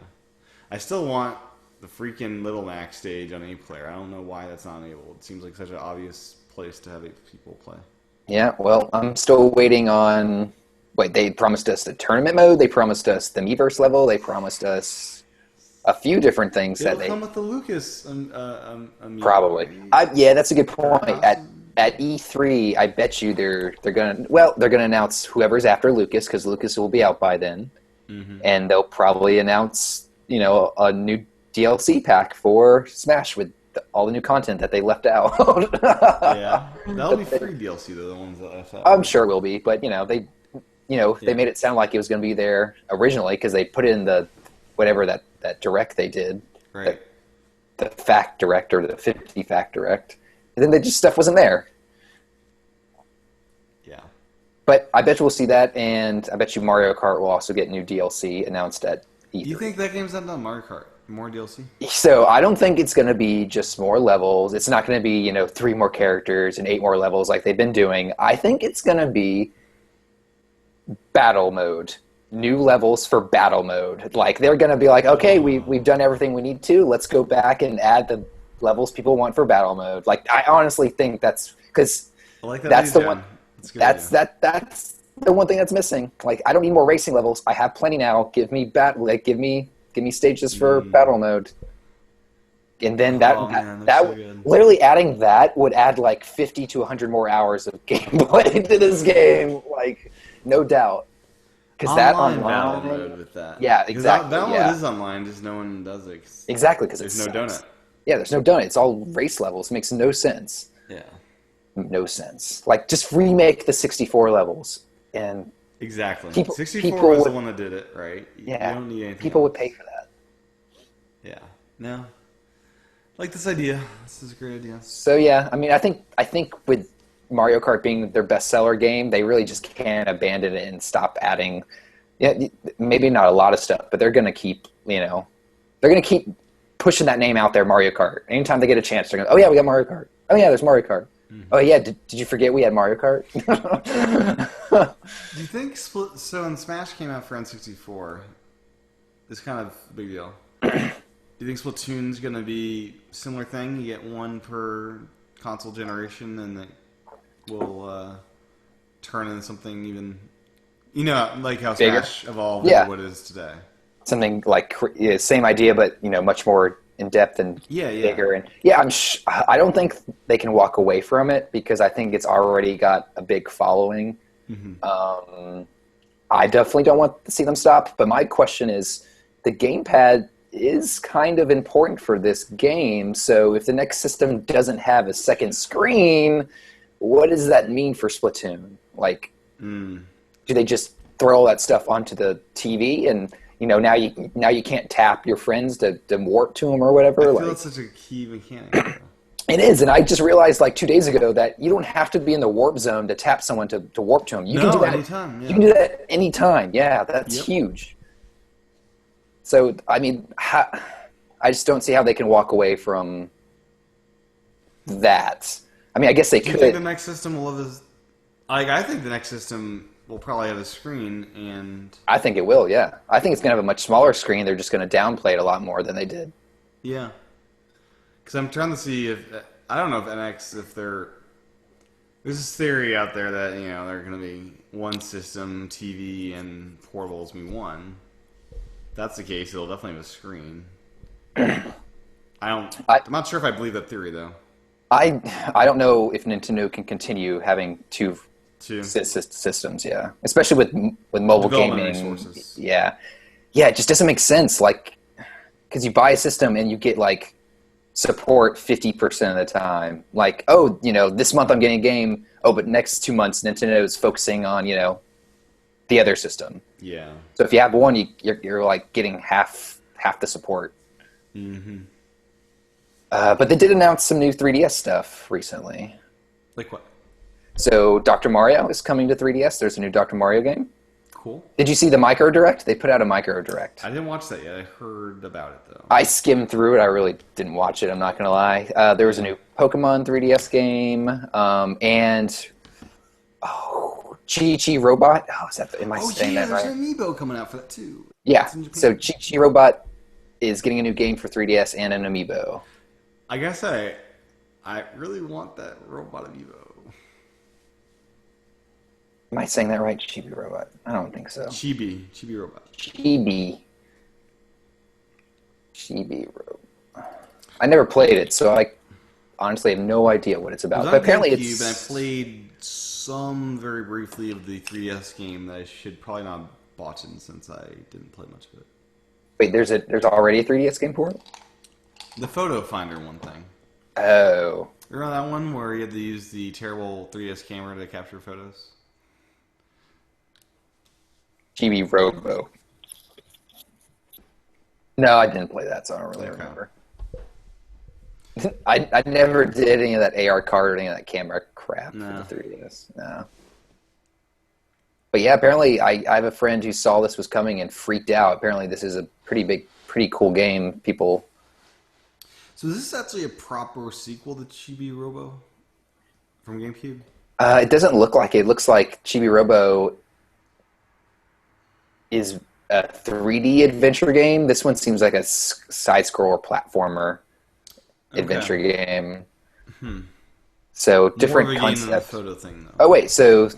I still want the freaking Little Mac stage on 8 player. I don't know why that's not enabled. It seems like such an obvious place to have 8 people play. Yeah, well, I'm still waiting on. Wait, they promised us the tournament mode. They promised us the Miiverse level. They promised us a few different things It'll that they come with the Lucas probably. amiibo. Yeah, that's a good point. At Awesome. at E3, I bet you they're gonna announce whoever's after Lucas because Lucas will be out by then, and they'll probably announce a new DLC pack for Smash with all the new content that they left out. Yeah, that'll be free DLC though. The ones that I thought. I'm sure it will be, but they Yeah. made it sound like it was going to be there originally because they put it in the whatever that direct they did, Right. the fact direct or the 50 fact direct, and then stuff wasn't there. Yeah. But I bet you we'll see that, and I bet you Mario Kart will also get new DLC announced at E3. Do you think that game's not done Mario Kart? More DLC? So I don't think it's going to be just more levels. It's not going to be 3 more characters and 8 more levels like they've been doing. I think it's going to be battle mode, new levels for battle mode. Like they're going to be like, okay, we've done everything we need to. Let's go back and add the levels people want for battle mode. Like I honestly think that's because I like that. that's the idea. one. That's a good That's idea. that's the one thing that's missing. Like I don't need more racing levels. I have plenty now. Give me give me stages for battle mode. And then Oh, man, that's so good. literally adding that would add like 50 to 100 more hours of gameplay to this game, like no doubt. Because that Online online, battle mode with that. Yeah, 'Cause exactly, That yeah. one is online, just no one does it. 'Cause exactly because There's no donut. Yeah, there's no donut. It's all race levels. It makes no sense. Yeah. No sense. Like just remake the 64 levels and Exactly. People- 64 people was the would- one that did it, right? yeah, You don't need anything people else. would pay for that. Yeah. No. Like this idea. This is a great idea. So yeah, I mean, I think with Mario Kart being their bestseller game, they really just can't abandon it and stop adding. Yeah, maybe not a lot of stuff, but they're gonna keep pushing that name out there, Mario Kart. Anytime they get a chance, they're gonna, oh yeah, we got Mario Kart. Oh yeah, there's Mario Kart. Oh yeah, did you forget we had Mario Kart? Do you think Split? So when Smash came out for N64, it's kind of a big deal. Do you think Splatoon's gonna be similar thing? You get one per console generation, and it will turn into something even, like how Bigger? Smash evolved Yeah. into what it is today. Something like same idea, but much more in depth and Yeah, yeah. bigger. And yeah, I don't think they can walk away from it because I think it's already got a big following. I definitely don't want to see them stop. But my question is, the gamepad is kind of important for this game. So if the next system doesn't have a second screen, what does that mean for Splatoon? Like, do they just throw all that stuff onto the TV and now you can't tap your friends to warp to them or whatever? I feel Like, it's such a key mechanic. though. it is, and I just realized like 2 days ago that you don't have to be in the warp zone to tap someone to warp to them. You can do that anytime. Yeah. You can do that anytime. Yeah, that's Yep. huge. So I mean, I just don't see how they can walk away from that. I mean, I guess they Do you think the could. next system will have this? Like, I think the next system will probably have a screen, and I think it will. Yeah, I think it's gonna have a much smaller screen. They're just gonna downplay it a lot more than they did. yeah. Because I'm trying to see if I don't know if NX if they're there's this theory out there that they're going to be one system, TV and portables be one. If that's the case, it'll definitely have a screen. I'm not sure if I believe that theory though. I don't know if Nintendo can continue having two Two. systems, yeah, especially with mobile Development gaming. resources. Yeah, it just doesn't make sense. Like, because you buy a system and you get like support 50% of the time. Like, oh, this month I'm getting a game. Oh, but next 2 months Nintendo is focusing on the other system. Yeah. So if you have one, you're like getting half the support. But they did announce some new 3DS stuff recently. Like what? So Dr. Mario is coming to 3DS. There's a new Dr. Mario game. Cool. Did you see the Micro Direct? They put out a Micro Direct. I didn't watch that yet. I heard about it though. I skimmed through it. I really didn't watch it. I'm not gonna lie. There was a new Pokemon 3DS game, and Chi Chi Robot. Oh, is that? Am I saying that there's right? an amiibo coming out for that too. Yeah. It's in Japan. So Chi Chi Robot is getting a new game for 3DS and an amiibo. I guess I really want that robot amiibo. Am I saying that right? Chibi Robot. I don't think so. Chibi robot. Chibi Robot. I never played it, so I honestly have no idea what it's about. But apparently GameCube, it's. and I played some very briefly of the 3DS game that I should probably not have bought in since I didn't play much of it. Wait, there's already a 3DS game for it? The photo finder one thing. Oh. Remember that one where you had to use the terrible 3DS camera to capture photos? Chibi Robo. No, I didn't play that, so I don't really remember. I never did any of that AR card or any of that camera crap for the 3DS. No. But yeah, apparently I have a friend who saw this was coming and freaked out. Apparently this is a pretty cool game. People. So is this actually a proper sequel to Chibi Robo from GameCube? It doesn't look like it. It looks like Chibi Robo is a 3D adventure game. This one seems like a side-scroller platformer adventure game. So different More of a game than the concept. photo thing, though. Oh wait, so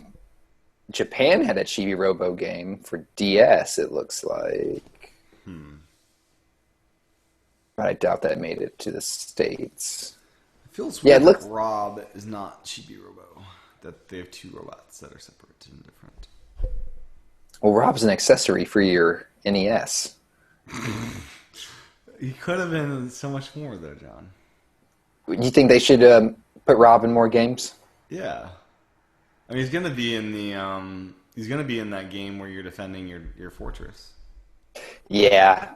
Japan had a Chibi Robo game for DS. It looks like, but I doubt that made it to the States. It feels Yeah, weird it looks- that Rob is not Chibi Robo. That they have two robots that are separate and different. Well, Rob's an accessory for your NES. He could have been so much more, though, John. You think they should put Rob in more games? Yeah, I mean, he's gonna be in the he's gonna be in that game where you're defending your fortress. Yeah.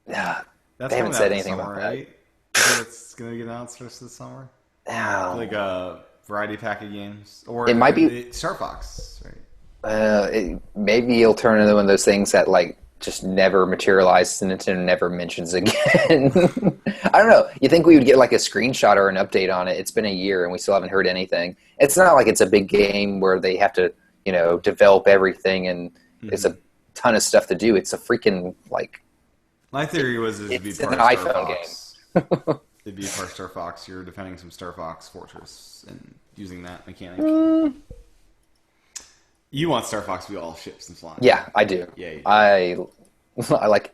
That's They haven't coming said out anything this about summer, that. right? You think it's gonna get announced for this summer, No. like a variety pack of games, or It might be- Star Fox, right? Maybe he'll turn into one of those things that like just never materializes and Nintendo never mentions again. I don't know. You think we would get like a screenshot or an update on it? It's been a year and we still haven't heard anything. It's not like it's a big game where they have to, develop everything and there's a ton of stuff to do. It's a freaking like. My theory was it'd be It's part an of Star iPhone Fox. It'd be part of Star Fox. You're defending some Star Fox fortress and using that mechanic. You want Star Fox to be all ships and flying. Yeah, I do. Yeah, you do. I like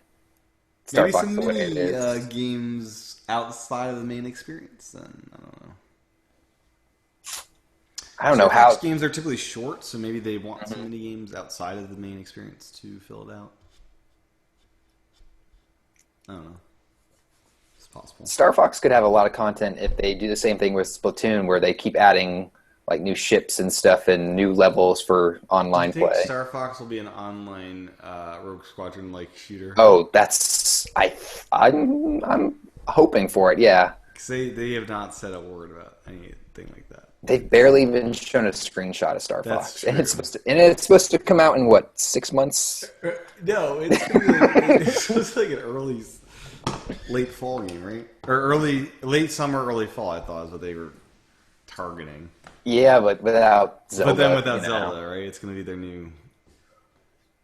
Star Maybe Fox some the way it mini is. games outside of the main experience. Then I don't know. I don't know Star how. Fox games are typically short, so maybe they want some mini games outside of the main experience to fill it out. I don't know. It's possible. Star Fox could have a lot of content if they do the same thing with Splatoon, where they keep adding like new ships and stuff and new levels for online Do you think play. Star Fox will be an online Rogue Squadron like shooter? Oh, I'm hoping for it. Yeah, Because they have not said a word about anything like that. they've barely even shown a screenshot of Star That's Fox, true. and it's supposed to come out in what, 6 months? No, it's supposed to be like an late fall game, right? Or late summer, early fall. I thought is what they were targeting. Yeah, but without Zelda. But then without you know. Zelda, right? It's going to be their new.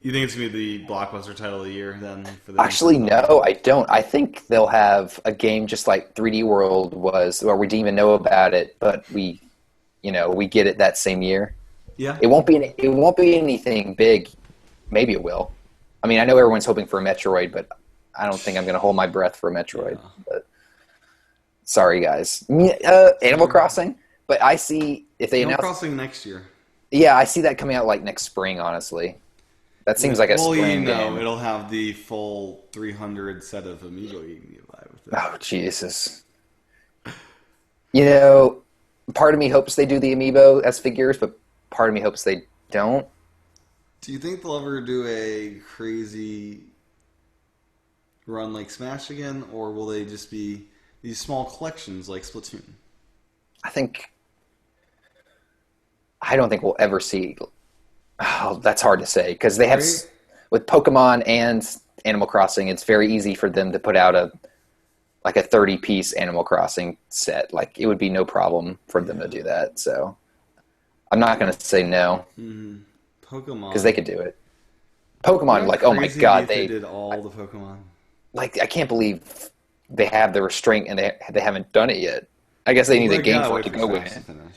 You think it's going to be the blockbuster title of the year then? For the Actually, no, I don't. I think they'll have a game just like 3D World was, where we didn't even know about it, but we get it that same year. Yeah. It won't be anything big. Maybe it will. I mean, I know everyone's hoping for a Metroid, but I don't think I'm going to hold my breath for a Metroid. Yeah. But sorry, guys. Animal Crossing, but I see if they Animal announce. Crossing next year. Yeah, I see that coming out like next spring. Honestly, that seems like a spring game. It'll have the full 300 set of amiibo you can get live with it. Oh, Jesus. Part of me hopes they do the amiibo as figures, but part of me hopes they don't. Do you think they'll ever do a crazy run like Smash again, or will they just be these small collections like Splatoon? I think I don't think we'll ever see. Oh, that's hard to say because they have Right? with Pokemon and Animal Crossing, it's very easy for them to put out a 30-piece Animal Crossing set. Like it would be no problem for them to do that. So I'm not going to say no because they Pokemon. could do it. You know Pokemon, how like, oh my crazy it'd be god, if they did all the Pokemon? I can't believe they have the restraint and they haven't done it yet. I guess they Well, need a they game gotta for it wait to for go with Smash to it. finish.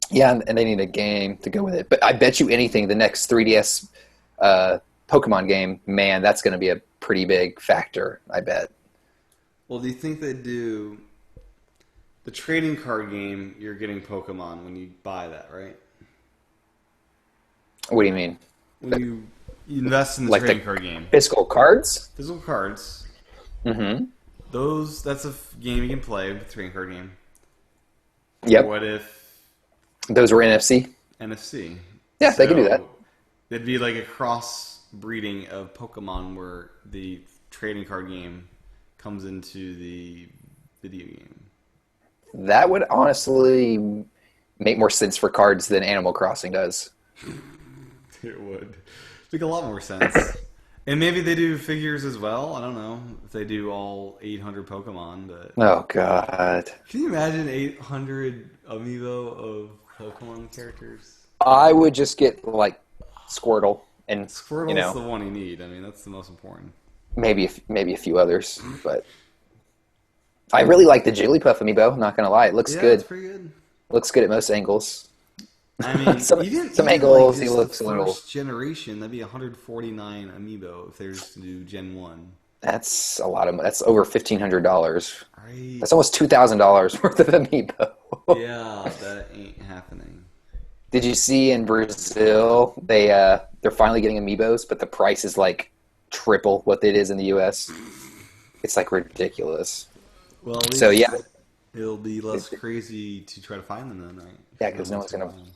Yeah, and they need a game to go with it. But I bet you anything, the next 3DS Pokemon game, man, that's going to be a pretty big factor. I bet. Well, do you think they do the trading card game? You're getting Pokemon when you buy that, right? What do you mean? When you invest in the Like the trading card game, physical cards? physical cards. Mm-hmm. That's a game you can play, the trading card game. Yep. What if Those were NFC. NFC? Yeah, they can do that. It'd be like a cross breeding of Pokemon where the trading card game comes into the video game. That would honestly make more sense for cards than Animal Crossing does. It would make a lot more sense. And maybe they do figures as well. I don't know if they do all 800 Pokemon, but Oh God. can you imagine 800 amiibo of Pokemon characters? I would just get like Squirtle and Squirtle's the one you need. I mean, that's the most important. maybe a few others, but I really like the Jigglypuff amiibo. Not gonna lie, it looks Yeah, good. it's pretty good. Looks good at most angles. I mean, Some even angles like he just looks the a little. first generation, that'd be 149 amiibo if they were just to do Gen 1. That's a lot of. That's over $1,500. Right? That's almost $2,000 worth of amiibo. Yeah, that ain't happening. Did you see in Brazil they're finally getting amiibos, but the price is like triple what it is in the U.S. It's like ridiculous. Well, at So yeah, least it'll be less crazy to try to find them then, right? yeah, because no one's gonna. find them.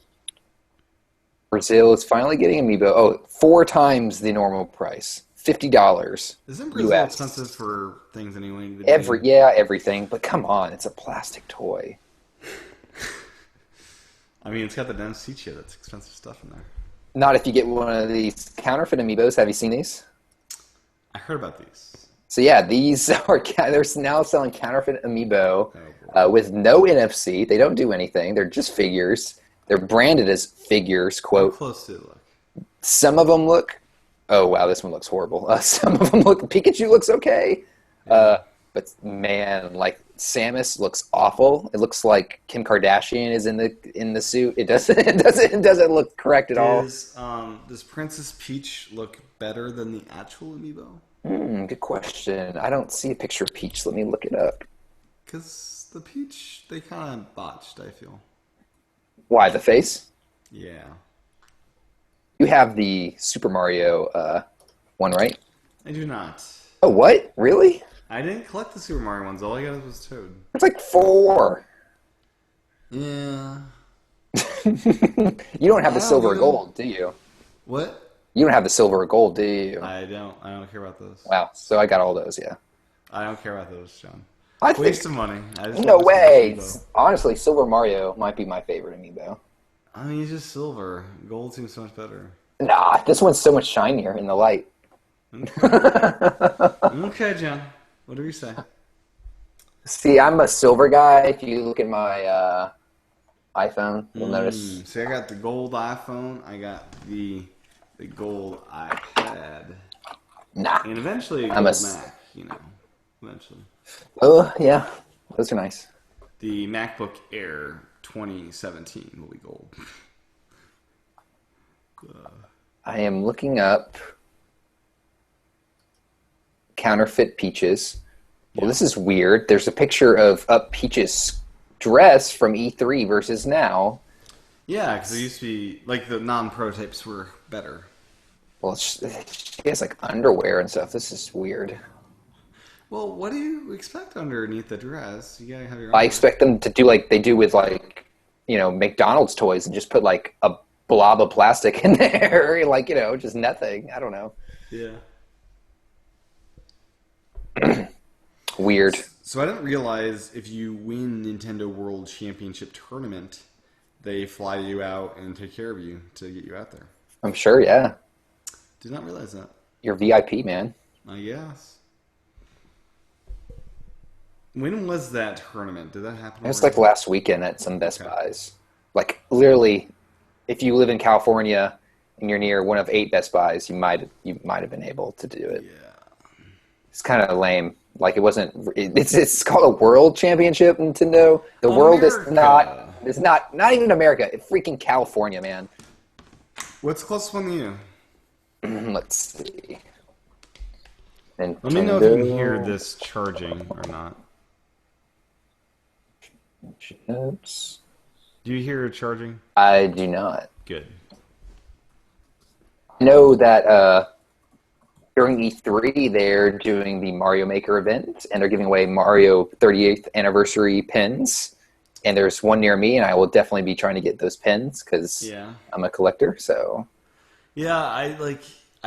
Brazil is finally getting amiibo. Oh, 4 times the normal price, $50 Isn't Brazil U.S. expensive for things anyway? Everything, but come on, it's a plastic toy. I mean, it's got the NFC chip. That's expensive stuff in there. Not if you get one of these counterfeit amiibos. Have you seen these? I heard about these. So yeah, these are they're now selling counterfeit amiibo Oh, boy. with no NFC. They don't do anything. They're just figures. They're branded as figures. How Quote. close to it look? Some of them look. Oh wow, this one looks horrible. Some of them look. Pikachu looks okay, but man, like Samus looks awful. It looks like Kim Kardashian is in the suit. It doesn't. It doesn't look correct at all. Does Princess Peach look better than the actual amiibo? Good question. I don't see a picture of Peach. Let me look it up. Because the Peach, they kind of botched, I feel. Why the face? Yeah. You have the Super Mario one, right? I do not. Oh, what? Really? I didn't collect the Super Mario ones. All I got was Toad. It's like 4. Yeah. You don't have I the don't silver or do gold, do you? What? You don't have the silver or gold, do you? I don't. I don't care about those. Wow. So I got all those, yeah. I don't care about those, John. I think Waste of money. I just no want to way. see amiibo. Honestly, Silver Mario might be my favorite amiibo. I mean, it's just silver. Gold seems so much better. Nah, this one's so much shinier in the light. Okay, John. Whatever you say. See, I'm a silver guy. If you look at my iPhone, you'll notice. See, I got the gold iPhone. I got the gold iPad, Nah. and eventually a I'm gold a Mac. You know, eventually Oh, yeah. Those are nice. the MacBook Air 2017 will be gold. I am looking up counterfeit Peaches. Well, this is weird. There's a picture of Up Peach's dress from E3 versus now. Yeah, because it used to be like the non-prototypes were better. Well, she has like underwear and stuff. This is weird. Well, what do you expect underneath the dress? You gotta have your. I own. expect them to do like they do with like, McDonald's toys and just put like a blob of plastic in there. Like, just nothing. I don't know. Yeah. Weird. So I didn't realize if you win Nintendo World Championship Tournament, they fly you out and take care of you to get you out there. I'm sure, yeah. Did not realize that. You're VIP, man. I guess. When was that tournament? Did that happen It was already? like last weekend at some Best Okay. Buys. Like literally, if you live in California and you're near one of 8 Best Buys, you might have been able to do it. Yeah. It's kind of lame. Like it wasn't. It's called a World Championship, Nintendo. The world is not. America. It's not even America. It's freaking California, man. What's the closest one to you? Let's see. Let me know if you can Nintendo. hear this charging or not. Oops. Do you hear it charging? I do not. Good. I know that during E3 they're doing the Mario Maker event and they're giving away Mario 38th anniversary pins. And there's one near me, and I will definitely be trying to get those pins because Yeah. I'm a collector. So Yeah, I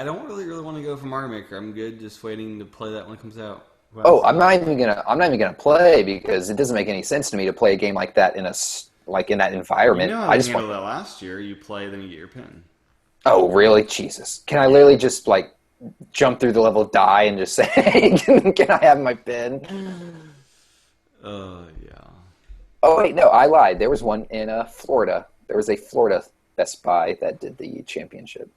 don't really want to go for Mario Maker. I'm good just waiting to play that when it comes out. oh, I'm not even gonna play because it doesn't make any sense to me to play a game like that in that You environment. know how I they just handled want. that last year. You play, then you get your pin. Oh, really? Jesus! Can I literally just like jump through the level, die, and just say, hey, "Can I have my pin?" Yeah. Oh wait, no, I lied. There was one in Florida. There was a Florida Best Buy that did the championship.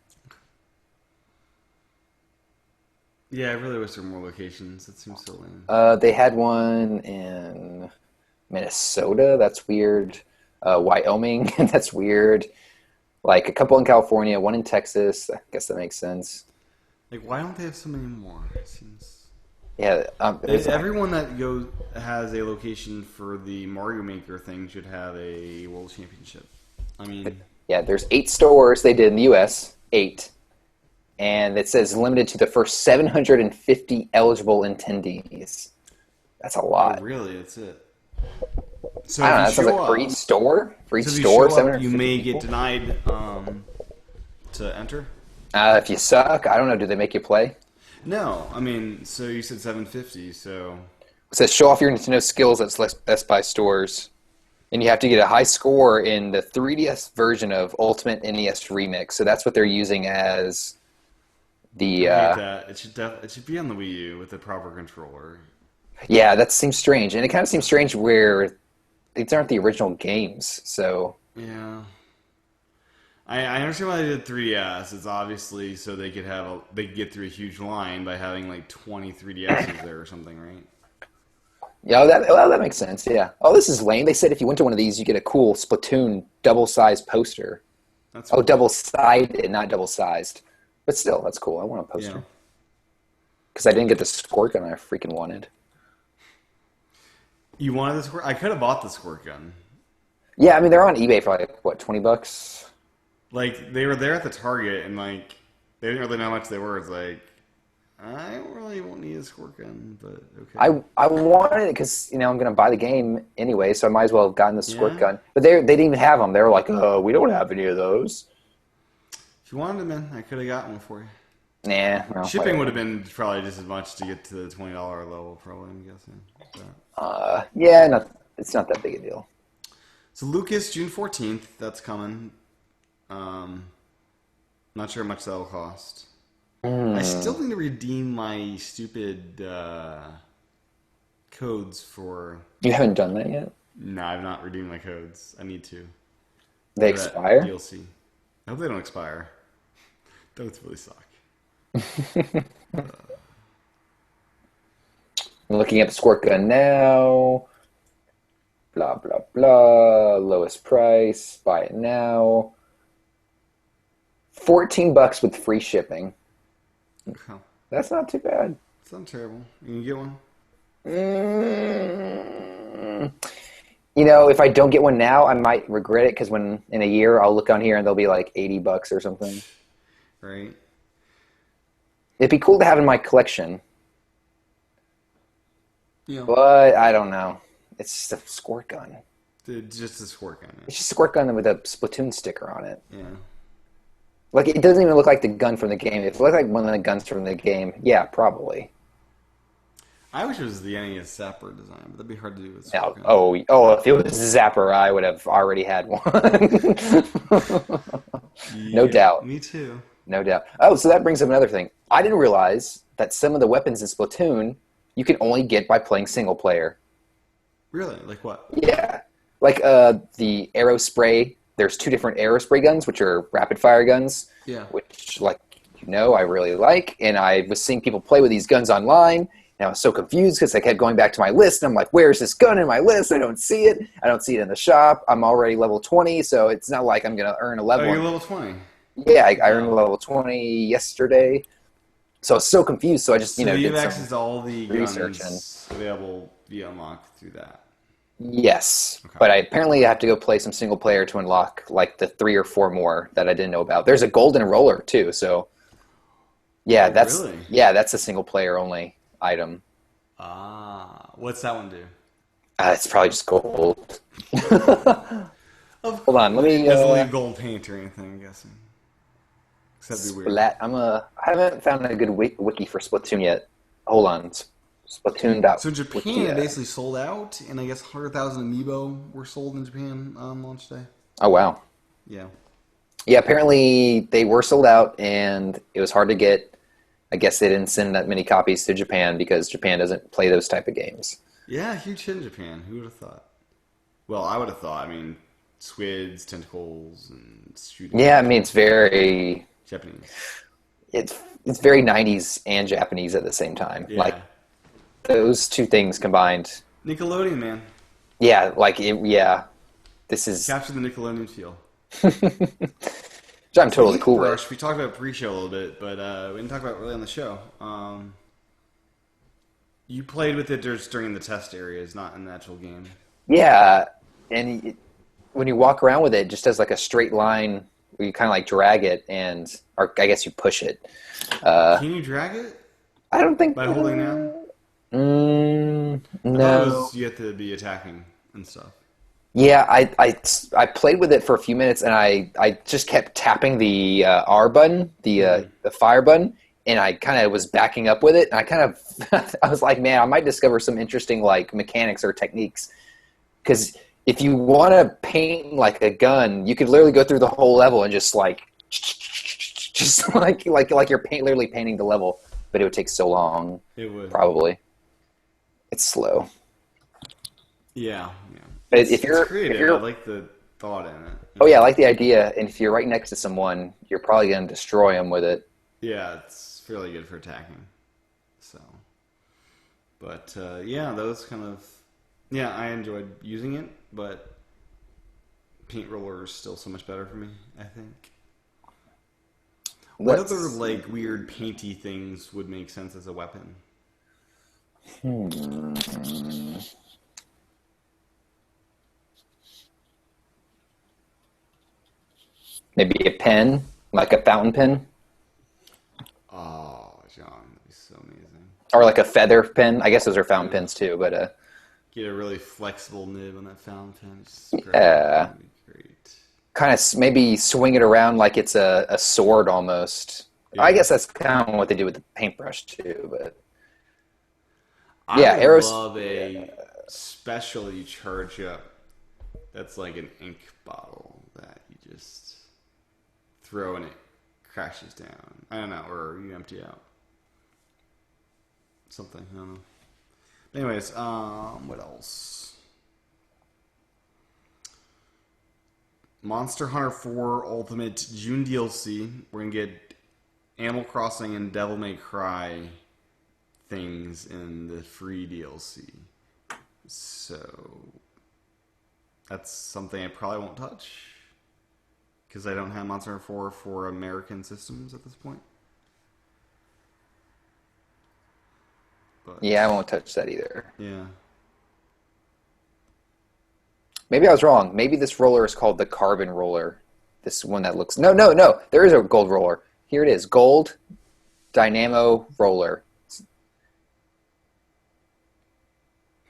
Yeah, I really wish there were more locations. That seems so lame. They had one in Minnesota. That's weird. Wyoming. That's weird. Like a couple in California, one in Texas. I guess that makes sense. Like, why don't they have so many more? It seems. Yeah. Everyone that has a location for the Mario Maker thing should have a World Championship. I mean, Yeah. There's 8 stores they did in the U.S. 8, and it says limited to the first 750 eligible attendees. That's a lot. really, that's it. So I don't know. That if you sounds show like for up, each store. For each so if you store, show up, you 750 may people? get denied to enter. If you suck, I don't know. Do they make you play? No, I mean, so you said 750, so It says show off your Nintendo skills at select Best Buy stores. And you have to get a high score in the 3DS version of Ultimate NES Remix. So that's what they're using as the. I hate that. It should be on the Wii U with the proper controller. Yeah, that seems strange. And it kind of seems strange where these aren't the original games. So. Yeah. I understand why they did 3DS. It's obviously so they could get through a huge line by having like 20 3DSs there or something, right? Yeah, that makes sense. Yeah. Oh, this is lame. They said if you went to one of these, you get a cool Splatoon double-sized poster. That's Oh, double-sided, not double-sized. But still, that's cool. I want a yeah. poster. Because I didn't get the squirt gun I freaking wanted. You wanted the squirt? I could have bought the squirt gun. Yeah, I mean, they're on eBay for like, what, $20? Like they were there at the Target and like they didn't really know how much they were. It's like I really won't need a squirt gun, but okay. I wanted it because, I'm going to buy the game anyway, so I might as well have gotten the squirt Yeah. gun. But they didn't even have them. They were like, we don't have any of those. If you wanted them, man, I could have got one for you. Nah. Well, Shipping whatever. would have been probably just as much to get to the $20 level, probably. I'm guessing. Yeah, it's not that big a deal. So Lucas, June 14th, that's coming. Not sure how much that'll cost. I still need to redeem my stupid codes for. You haven't done that yet? No, I've not redeemed my codes. I need to. They For that expire? DLC. I hope they don't expire. Those really suck. I'm looking at the squirt gun now. Blah, blah, blah. Lowest price. Buy it now. $14 with free shipping. Okay. That's not too bad. It's not terrible. You can get one. If I don't get one now, I might regret it because when in a year I'll look on here and they'll be like $80 or something. Right? It'd be cool to have in my collection, Yeah. but I don't know. It's just a squirt gun. Just a squirt gun. It's just a squirt gun with a Splatoon sticker on it. Yeah. Like, it doesn't even look like the gun from the game. If it looked like one of the guns from the game, yeah, probably. I wish it was the NES Zapper design, but that'd be hard to do with Now, Super Nintendo. oh, if it was Zapper, I would have already had one. No Yeah, doubt. me too. No doubt. Oh, so that brings up another thing. I didn't realize that some of the weapons in Splatoon you can only get by playing single player. Really? Like what? Yeah. Like the arrow spray. There's two different arrow spray guns, which are rapid fire guns, Yeah. which, like, I really like. And I was seeing people play with these guns online. And I was so confused because I kept going back to my list. And I'm like, where's this gun in my list? I don't see it. I don't see it in the shop. I'm already level 20, so it's not like I'm going to earn a Oh, level. you're level 20. Yeah, I earned level 20 yesterday. So I was so confused. So I just, So you did have some access to all the research guns available via unlock through that. Yes, Okay. but I apparently have to go play some single player to unlock like the 3 or 4 more that I didn't know about. There's a golden roller too, so yeah, Oh, that's really? that's a single player only item. Ah, what's that one do? It's probably just gold. Of Hold on, let me. It doesn't leave gold paint or anything, I'm guessing. Except that'd be weird. I haven't found a good wiki for Splatoon yet. Hold on, Splatoon. So Japan basically sold out, and I guess 100,000 amiibo were sold in Japan on launch day. Oh wow. Yeah. Yeah, apparently they were sold out, and it was hard to get. I guess they didn't send that many copies to Japan because Japan doesn't play those type of games. Yeah, huge hit in Japan. Who would have thought? Well, I would have thought. I mean, squids, tentacles, and shooting. Yeah, I mean it's very Japanese. it's very 90s and Japanese at the same time. Yeah. Like those two things combined. Nickelodeon, man. Yeah, this is Capture the Nickelodeon feel. which I'm totally cool with. Rush, we talked about pre-show a little bit, but we didn't talk about it really on the show. You played with it just during the test areas, not in the actual game. Yeah, and when you walk around with it, it just does like a straight line where you kind of like drag it or I guess you push it. Can you drag it I don't think by holding down? I thought no. you have to be attacking and stuff. Yeah, I played with it for a few minutes and I just kept tapping the R button, the fire button, and I kind of was backing up with it. And I kind of I was like, man, I might discover some interesting like mechanics or techniques. Because if you want to paint like a gun, you could literally go through the whole level and just like you're literally painting the level, but it would take so long. It would. Probably. It's slow. Yeah. But It's creative. I like the thought in it. Oh yeah, I like the idea. And if you're right next to someone, you're probably going to destroy them with it. Yeah, it's fairly good for attacking. So, but yeah, those kind of I enjoyed using it, but paint roller is still so much better for me. I think. What other like weird painty things would make sense as a weapon? Maybe a pen, like a fountain pen, Oh, John, that'd be so amazing. or like a feather pen. I guess those are fountain pens too. But Get a really flexible nib on that fountain pen. It's great. Yeah. That'd be great. kind of maybe swing it around like it's a sword almost. Yeah. I guess that's kind of what they do with the paintbrush too. But I Yeah, would arrows- love a specially charge up that's like an ink bottle that you just throw and it crashes down. I don't know, or you empty out. Something, I don't know. Anyways, what else? Monster Hunter 4 Ultimate June DLC. We're gonna get Animal Crossing and Devil May Cry things in the free DLC. So that's something I probably won't touch because I don't have Monster Hunter 4 for American systems at this point. But, yeah, I won't touch that either. yeah. Maybe I was wrong. Maybe this roller is called the carbon roller. This one that looks... No. There is a gold roller. Here it is. Gold Dynamo roller.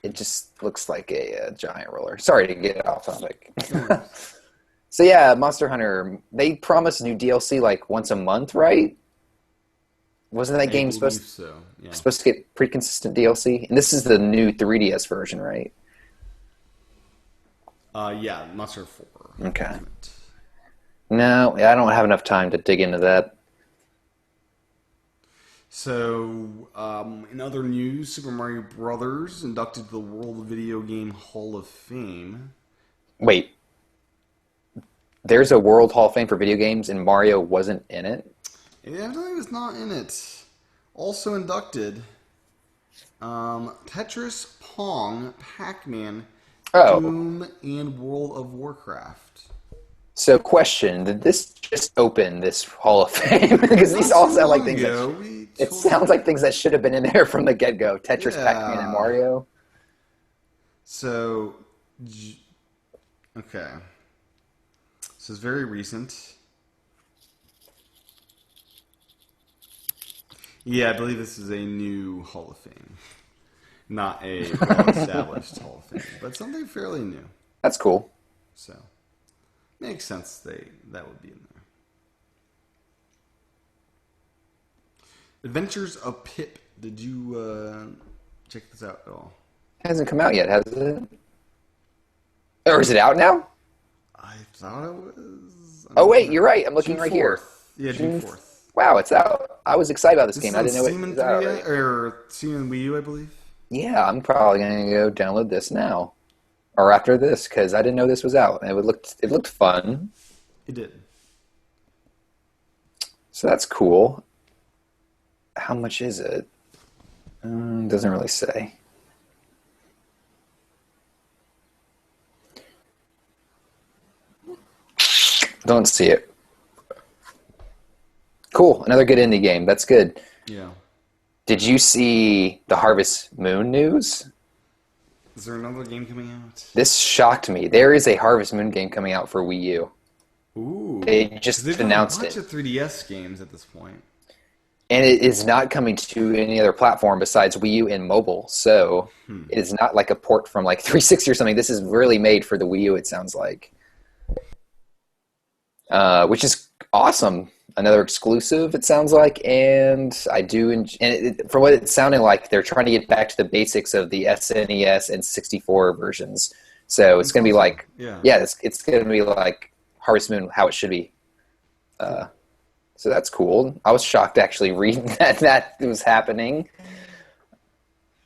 It just looks like a giant roller. Sorry to get off topic. So yeah, Monster Hunter. They promise new DLC like once a month, right? Wasn't that I game believe so. Yeah. supposed to get pretty consistent DLC? And this is the new 3DS version, right? Yeah, Monster 4. Okay. Ultimate. No, I don't have enough time to dig into that. So, in other news, Super Mario Brothers inducted to the World Video Game Hall of Fame. Wait, there's a World Hall of Fame for video games, and Mario wasn't in it? And evidently was not in it. Also inducted, Tetris, Pong, Pac-Man, Oh, Doom, and World of Warcraft. so question, did this just open this Hall of Fame? Because these all sound like things it sounds like things that should have been in there from the get-go. Tetris, Pac-Man, and Yeah. Mario. So, okay. So it's very recent. Yeah, I believe this is a new Hall of Fame, not a well-established Hall of Fame, but something fairly new. That's cool. So, makes sense that would be in there. Adventures of Pip. Did you check this out at all? It hasn't come out yet, has it? Or is it out now? I thought it was. Oh, wait, you're right. I'm looking June right here. 4th. Yeah, June 4th. Wow, it's out. I was excited about this This game. is I on didn't know it Steam and was out. 3 or Steam and Wii U, I believe. Yeah, I'm probably gonna go download this now, or after this, because I didn't know this was out. And it looked fun, It did. so that's cool. How much is it? Doesn't really say. Don't see it. Cool, another good indie game. That's good. Yeah. Did you see the Harvest Moon news? Is there another game coming out? This shocked me. There is a Harvest Moon game coming out for Wii U. Ooh. They 'Cause just they've done announced a bunch it. of 3DS games at this point. And it is not coming to any other platform besides Wii U and mobile. So it is not like a port from like 360 or something. This is really made for the Wii U, it sounds like. Which is awesome. Another exclusive, it sounds like. And I do, for what it's sounding like, they're trying to get back to the basics of the SNES and 64 versions. So it's going to be like, Yeah. it's going to be like Harvest Moon, how it should be. So that's cool. I was shocked to actually read that was happening.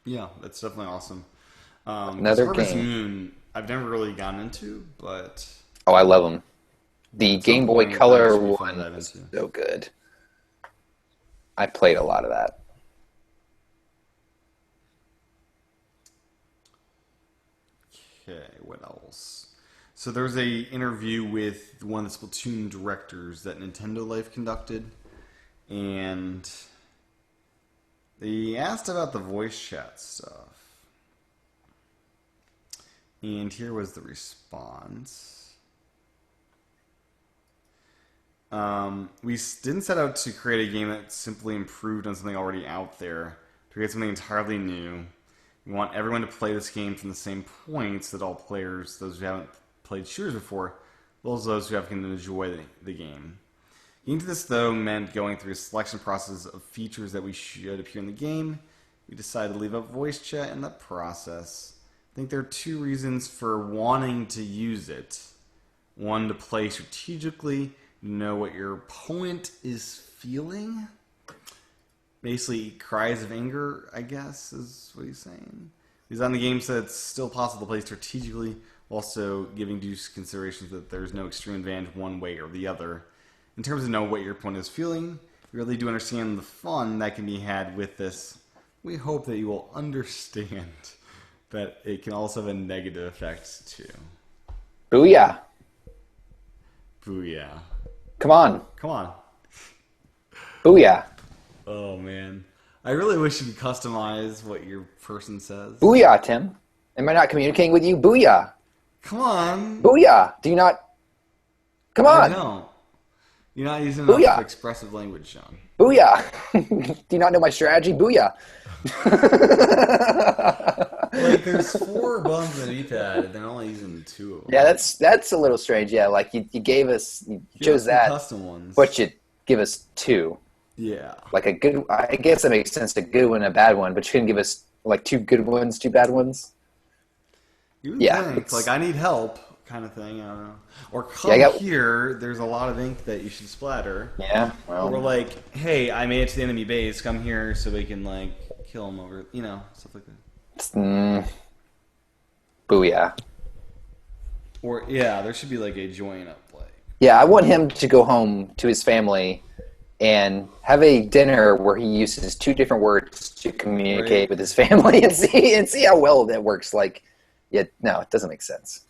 Yeah, that's definitely awesome. Another Harvest game. Moon, I've never really gotten into, but Oh, I love them. The Game Boy point, Color that should be fun to one dive was into. so good. I played a lot of that. okay, what else? So there was a interview with one of the Splatoon directors that Nintendo Life conducted, and they asked about the voice chat stuff. And here was the response. We didn't set out to create a game that simply improved on something already out there. To create something entirely new. We want everyone to play this game from the same points that all players, those who haven't played shooters before, as well as those who have can enjoy the game. Getting to this, though, meant going through a selection process of features that we should appear in the game. We decided to leave up voice chat in that process. I think there are two reasons for wanting to use it. One, to play strategically, know what your opponent is feeling. Basically, cries of anger, I guess, is what he's saying. He's on the game said it's still possible to play strategically, also giving due consideration that there's no extreme advantage one way or the other. In terms of know what your opponent is feeling, we really do understand the fun that can be had with this. We hope that you will understand that it can also have a negative effect too. Booyah. Booyah. Come on. Come on. Booyah. Oh, man. I really wish you could customize what your person says. Booyah, Tim. Am I not communicating with you? Booyah. Come on. Booyah. Do you not? Come I on. don't. You're not using enough Booyah. expressive language, Sean. Booyah. Do you not know my strategy? Booyah. Like, there's 4 buttons on the D-pad, and they're only using 2 of them. Yeah, that's a little strange. Yeah, like you gave us, you chose the that, custom ones. but you give us 2. Yeah. Like a good, I guess that makes sense, a good one, a bad one, but you couldn't give us like two good ones, two bad ones. You would Yeah, think, like, it's I need help kind of thing. I don't know. Or yeah, I come got here, there's a lot of ink that you should splatter. yeah. Or Well, like, hey, I made it to the enemy base. Come here so we can like kill him over, stuff like that. booyah. Or yeah, there should be like a join up play. Yeah, I want him to go home to his family and have a dinner where he uses two different words to Right? communicate with his family and see how well that works. Like, yeah, no, it doesn't make sense.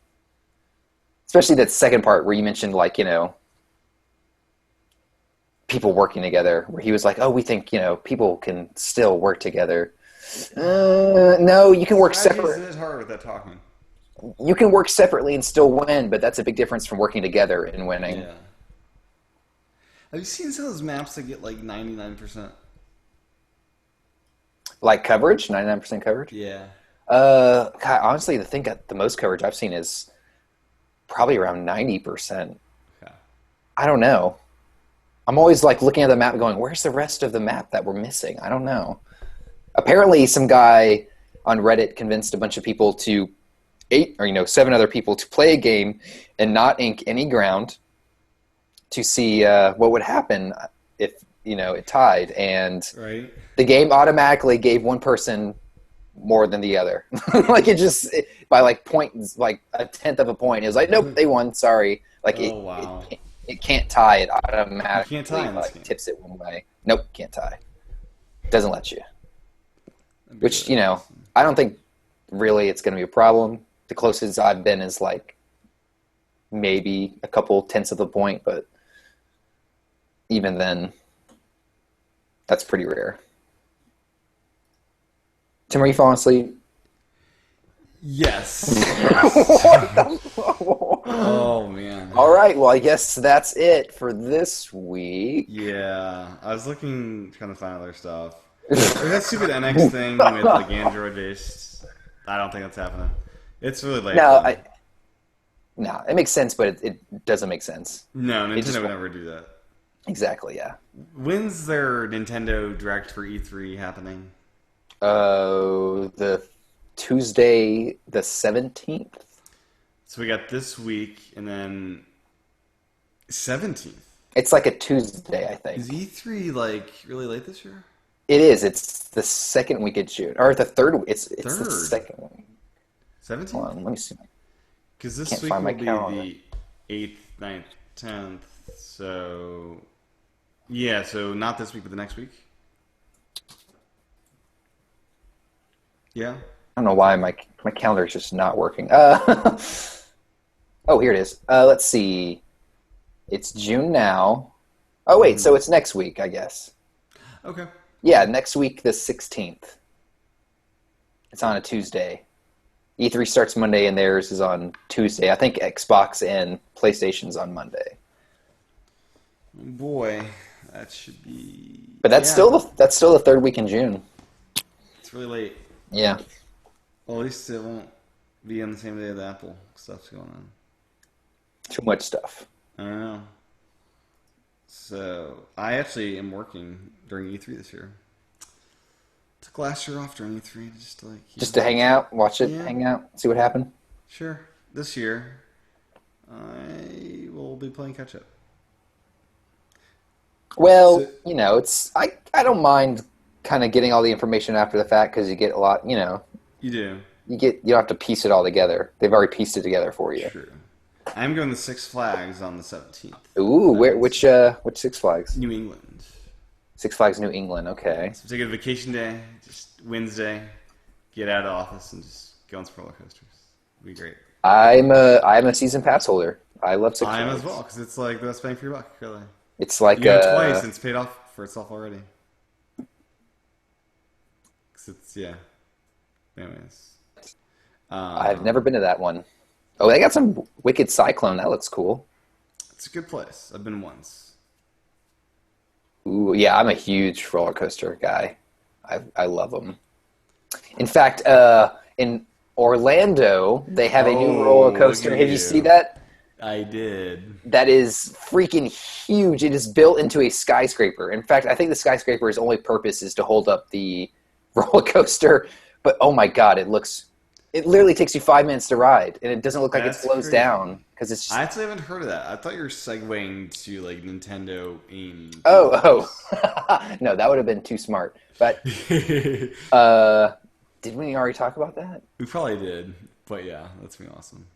Especially that second part where you mentioned like people working together, where he was like, "Oh, we think people can still work together." No, you can work Strategy separate. is hard with that talking. You can work separately and still win, but that's a big difference from working together and winning. Yeah. Have you seen some of those maps that get like 99%? Like coverage, 99% coverage. Yeah. God, honestly, the most coverage I've seen is probably around 90%. Okay. I don't know. I'm always like looking at the map, going, "Where's the rest of the map that we're missing?" I don't know. Apparently, some guy on Reddit convinced a bunch of people to seven other people to play a game and not ink any ground to see what would happen if it tied, and Right? the game automatically gave one person more than the other. Like by like points, like a tenth of a point. It was like, nope, they won. Sorry. Like Oh, wow. it can't tie. It You can't automatically tie in this like game. tips it one way. Nope, can't tie. Doesn't let you. That'd be Which really awesome. I don't think really it's going to be a problem. The closest I've been is like maybe a couple tenths of a point, but even then, that's pretty rare. Tim, are you falling asleep? Yes. Oh man. All right, well, I guess that's it for this week. Yeah, I was trying to find other stuff. There's that stupid NX thing with like Android based. I don't think that's happening. It's really late. No, for them. no, it makes sense, but it doesn't make sense. No, It just Nintendo would never do that. exactly, yeah. When's their Nintendo Direct for E3 happening? The Tuesday the 17th. So we got this week and then 17th. It's like a Tuesday, I think. Is E3 like really late this year? It is. It's the second week of June, or the third. It's the Third. second week. Hold 17th? on, let me see. Because this Can't week find will my be calendar. the 8th, 9th, 10th. So, yeah, so not this week, but the next week. Yeah. I don't know why my calendar is just not working. Oh, here it is. Let's see. It's June now. Oh wait, so it's next week, I guess. Okay. Yeah, next week the 16th. It's on a Tuesday. E3 starts Monday and theirs is on Tuesday. I think Xbox and PlayStation's on Monday. Boy, that should be. But that's Yeah, still the third week in June. it's really late. Yeah. Well, at least it won't be on the same day that Apple stuff's going on. Too much stuff. I don't know. So, I actually am working during E3 this year. Took last year off during E3 just to like. Just to hang out, watch it, Yeah. hang out, see what happened. Sure. This year, I will be playing catch up. Well, So, it's I don't mind kind of getting all the information after the fact because you get a lot, you do. you don't have to piece it all together. They've already pieced it together for you. True. I'm going to Six Flags on the 17th. Ooh, which Six Flags? New England. Six Flags New England. Okay. So take a vacation day, just Wednesday, get out of office and just go on some roller coasters. It'd be great. I'm a season pass holder. I love Six I am Flags. as well, because it's like the best bang for your buck, really. It's like You go twice and it's paid off for itself already. 'Cause it's, yeah. Anyways. I've never been to that one. Oh, they got some Wicked Cyclone. That looks cool. It's a good place. I've been once. Ooh, yeah, I'm a huge roller coaster guy. I love them. In fact, in Orlando, they have a new Oh, roller look coaster. at Have you you. seen that? I did. That is freaking huge. It is built into a skyscraper. In fact, I think the skyscraper's only purpose is to hold up the roller coaster. But oh my god, it literally takes you 5 minutes to ride, and it doesn't look like it That's slows crazy. down because it's just. I actually haven't heard of that. I thought you were segueing to like Nintendo AIM. Oh. No, that would have been too smart. But did we already talk about that? We probably did, but yeah, that's been awesome.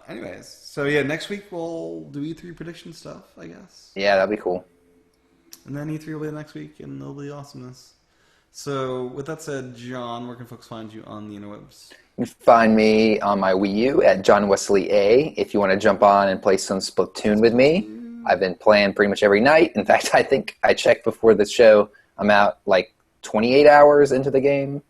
Anyways, so yeah, next week we'll do E3 prediction stuff, I guess. Yeah, that'd be cool. And then E3 will be the next week, and it'll be awesomeness. So, with that said, John, where can folks find you on the interwebs? You can find me on my Wii U at John Wesley A. If you want to jump on and play some Splatoon with me, I've been playing pretty much every night. In fact, I think I checked before the show. I'm out like 28 hours into the game,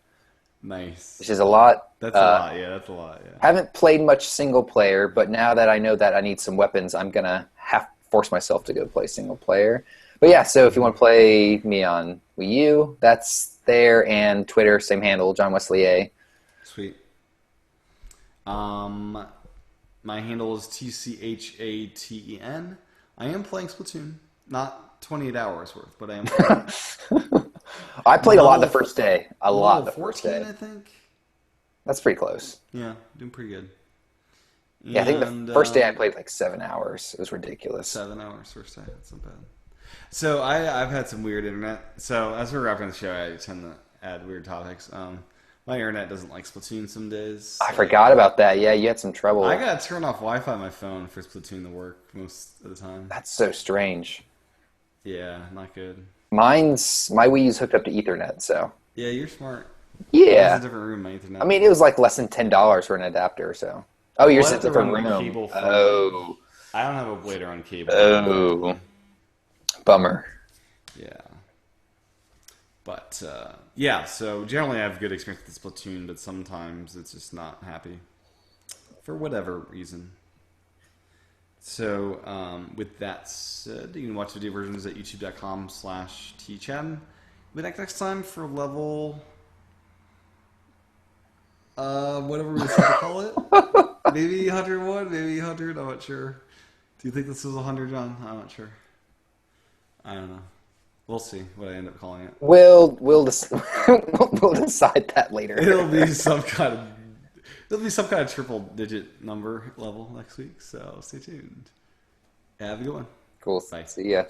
Nice. which is a lot. That's a lot, yeah, that's a lot, yeah. Haven't played much single player, but now that I know that I need some weapons, I'm going to have to force myself to go play single player. But yeah, so if you want to play me on Wii U, that's there, and Twitter, same handle, John Wesley A. Sweet. My handle is TCHATEN. I am playing Splatoon. Not 28 hours worth, but I am playing. I played a lot the Level- first day. A lot the Level first 14, day. I think. That's pretty close. Yeah, doing pretty good. Yeah, I think And, the first day I played like 7 hours. It was ridiculous. 7 hours first day. That's not bad. So I've had some weird internet. So as we're wrapping the show, I tend to add weird topics. My internet doesn't like Splatoon some days. I forgot about that. Yeah, you had some trouble. I gotta turn off Wi-Fi on my phone for Splatoon to work most of the time. That's so strange. Yeah, not good. My Wii U's hooked up to Ethernet, so Yeah, you're smart. Mine's yeah. a different room, my Ethernet. I mean, it was like less than $10 for an adapter. So, oh, you're Well, I sitting have to from run room. cable from- Oh, I don't have a way to run cable. oh, bummer. Yeah. But, yeah, so generally I have good experience with Splatoon, but sometimes it's just not happy. For whatever reason. So, with that said, you can watch video versions at youtube.com/tchan. We'll be back next time for level... whatever we decide to call it. Maybe 101, maybe 100, I'm not sure. Do you think this is 100, John? I'm not sure. I don't know. We'll see what I end up calling it. We'll we'll decide that later. It'll be some kind of triple digit number level next week, so stay tuned. Have a good one. Cool. Bye. See ya.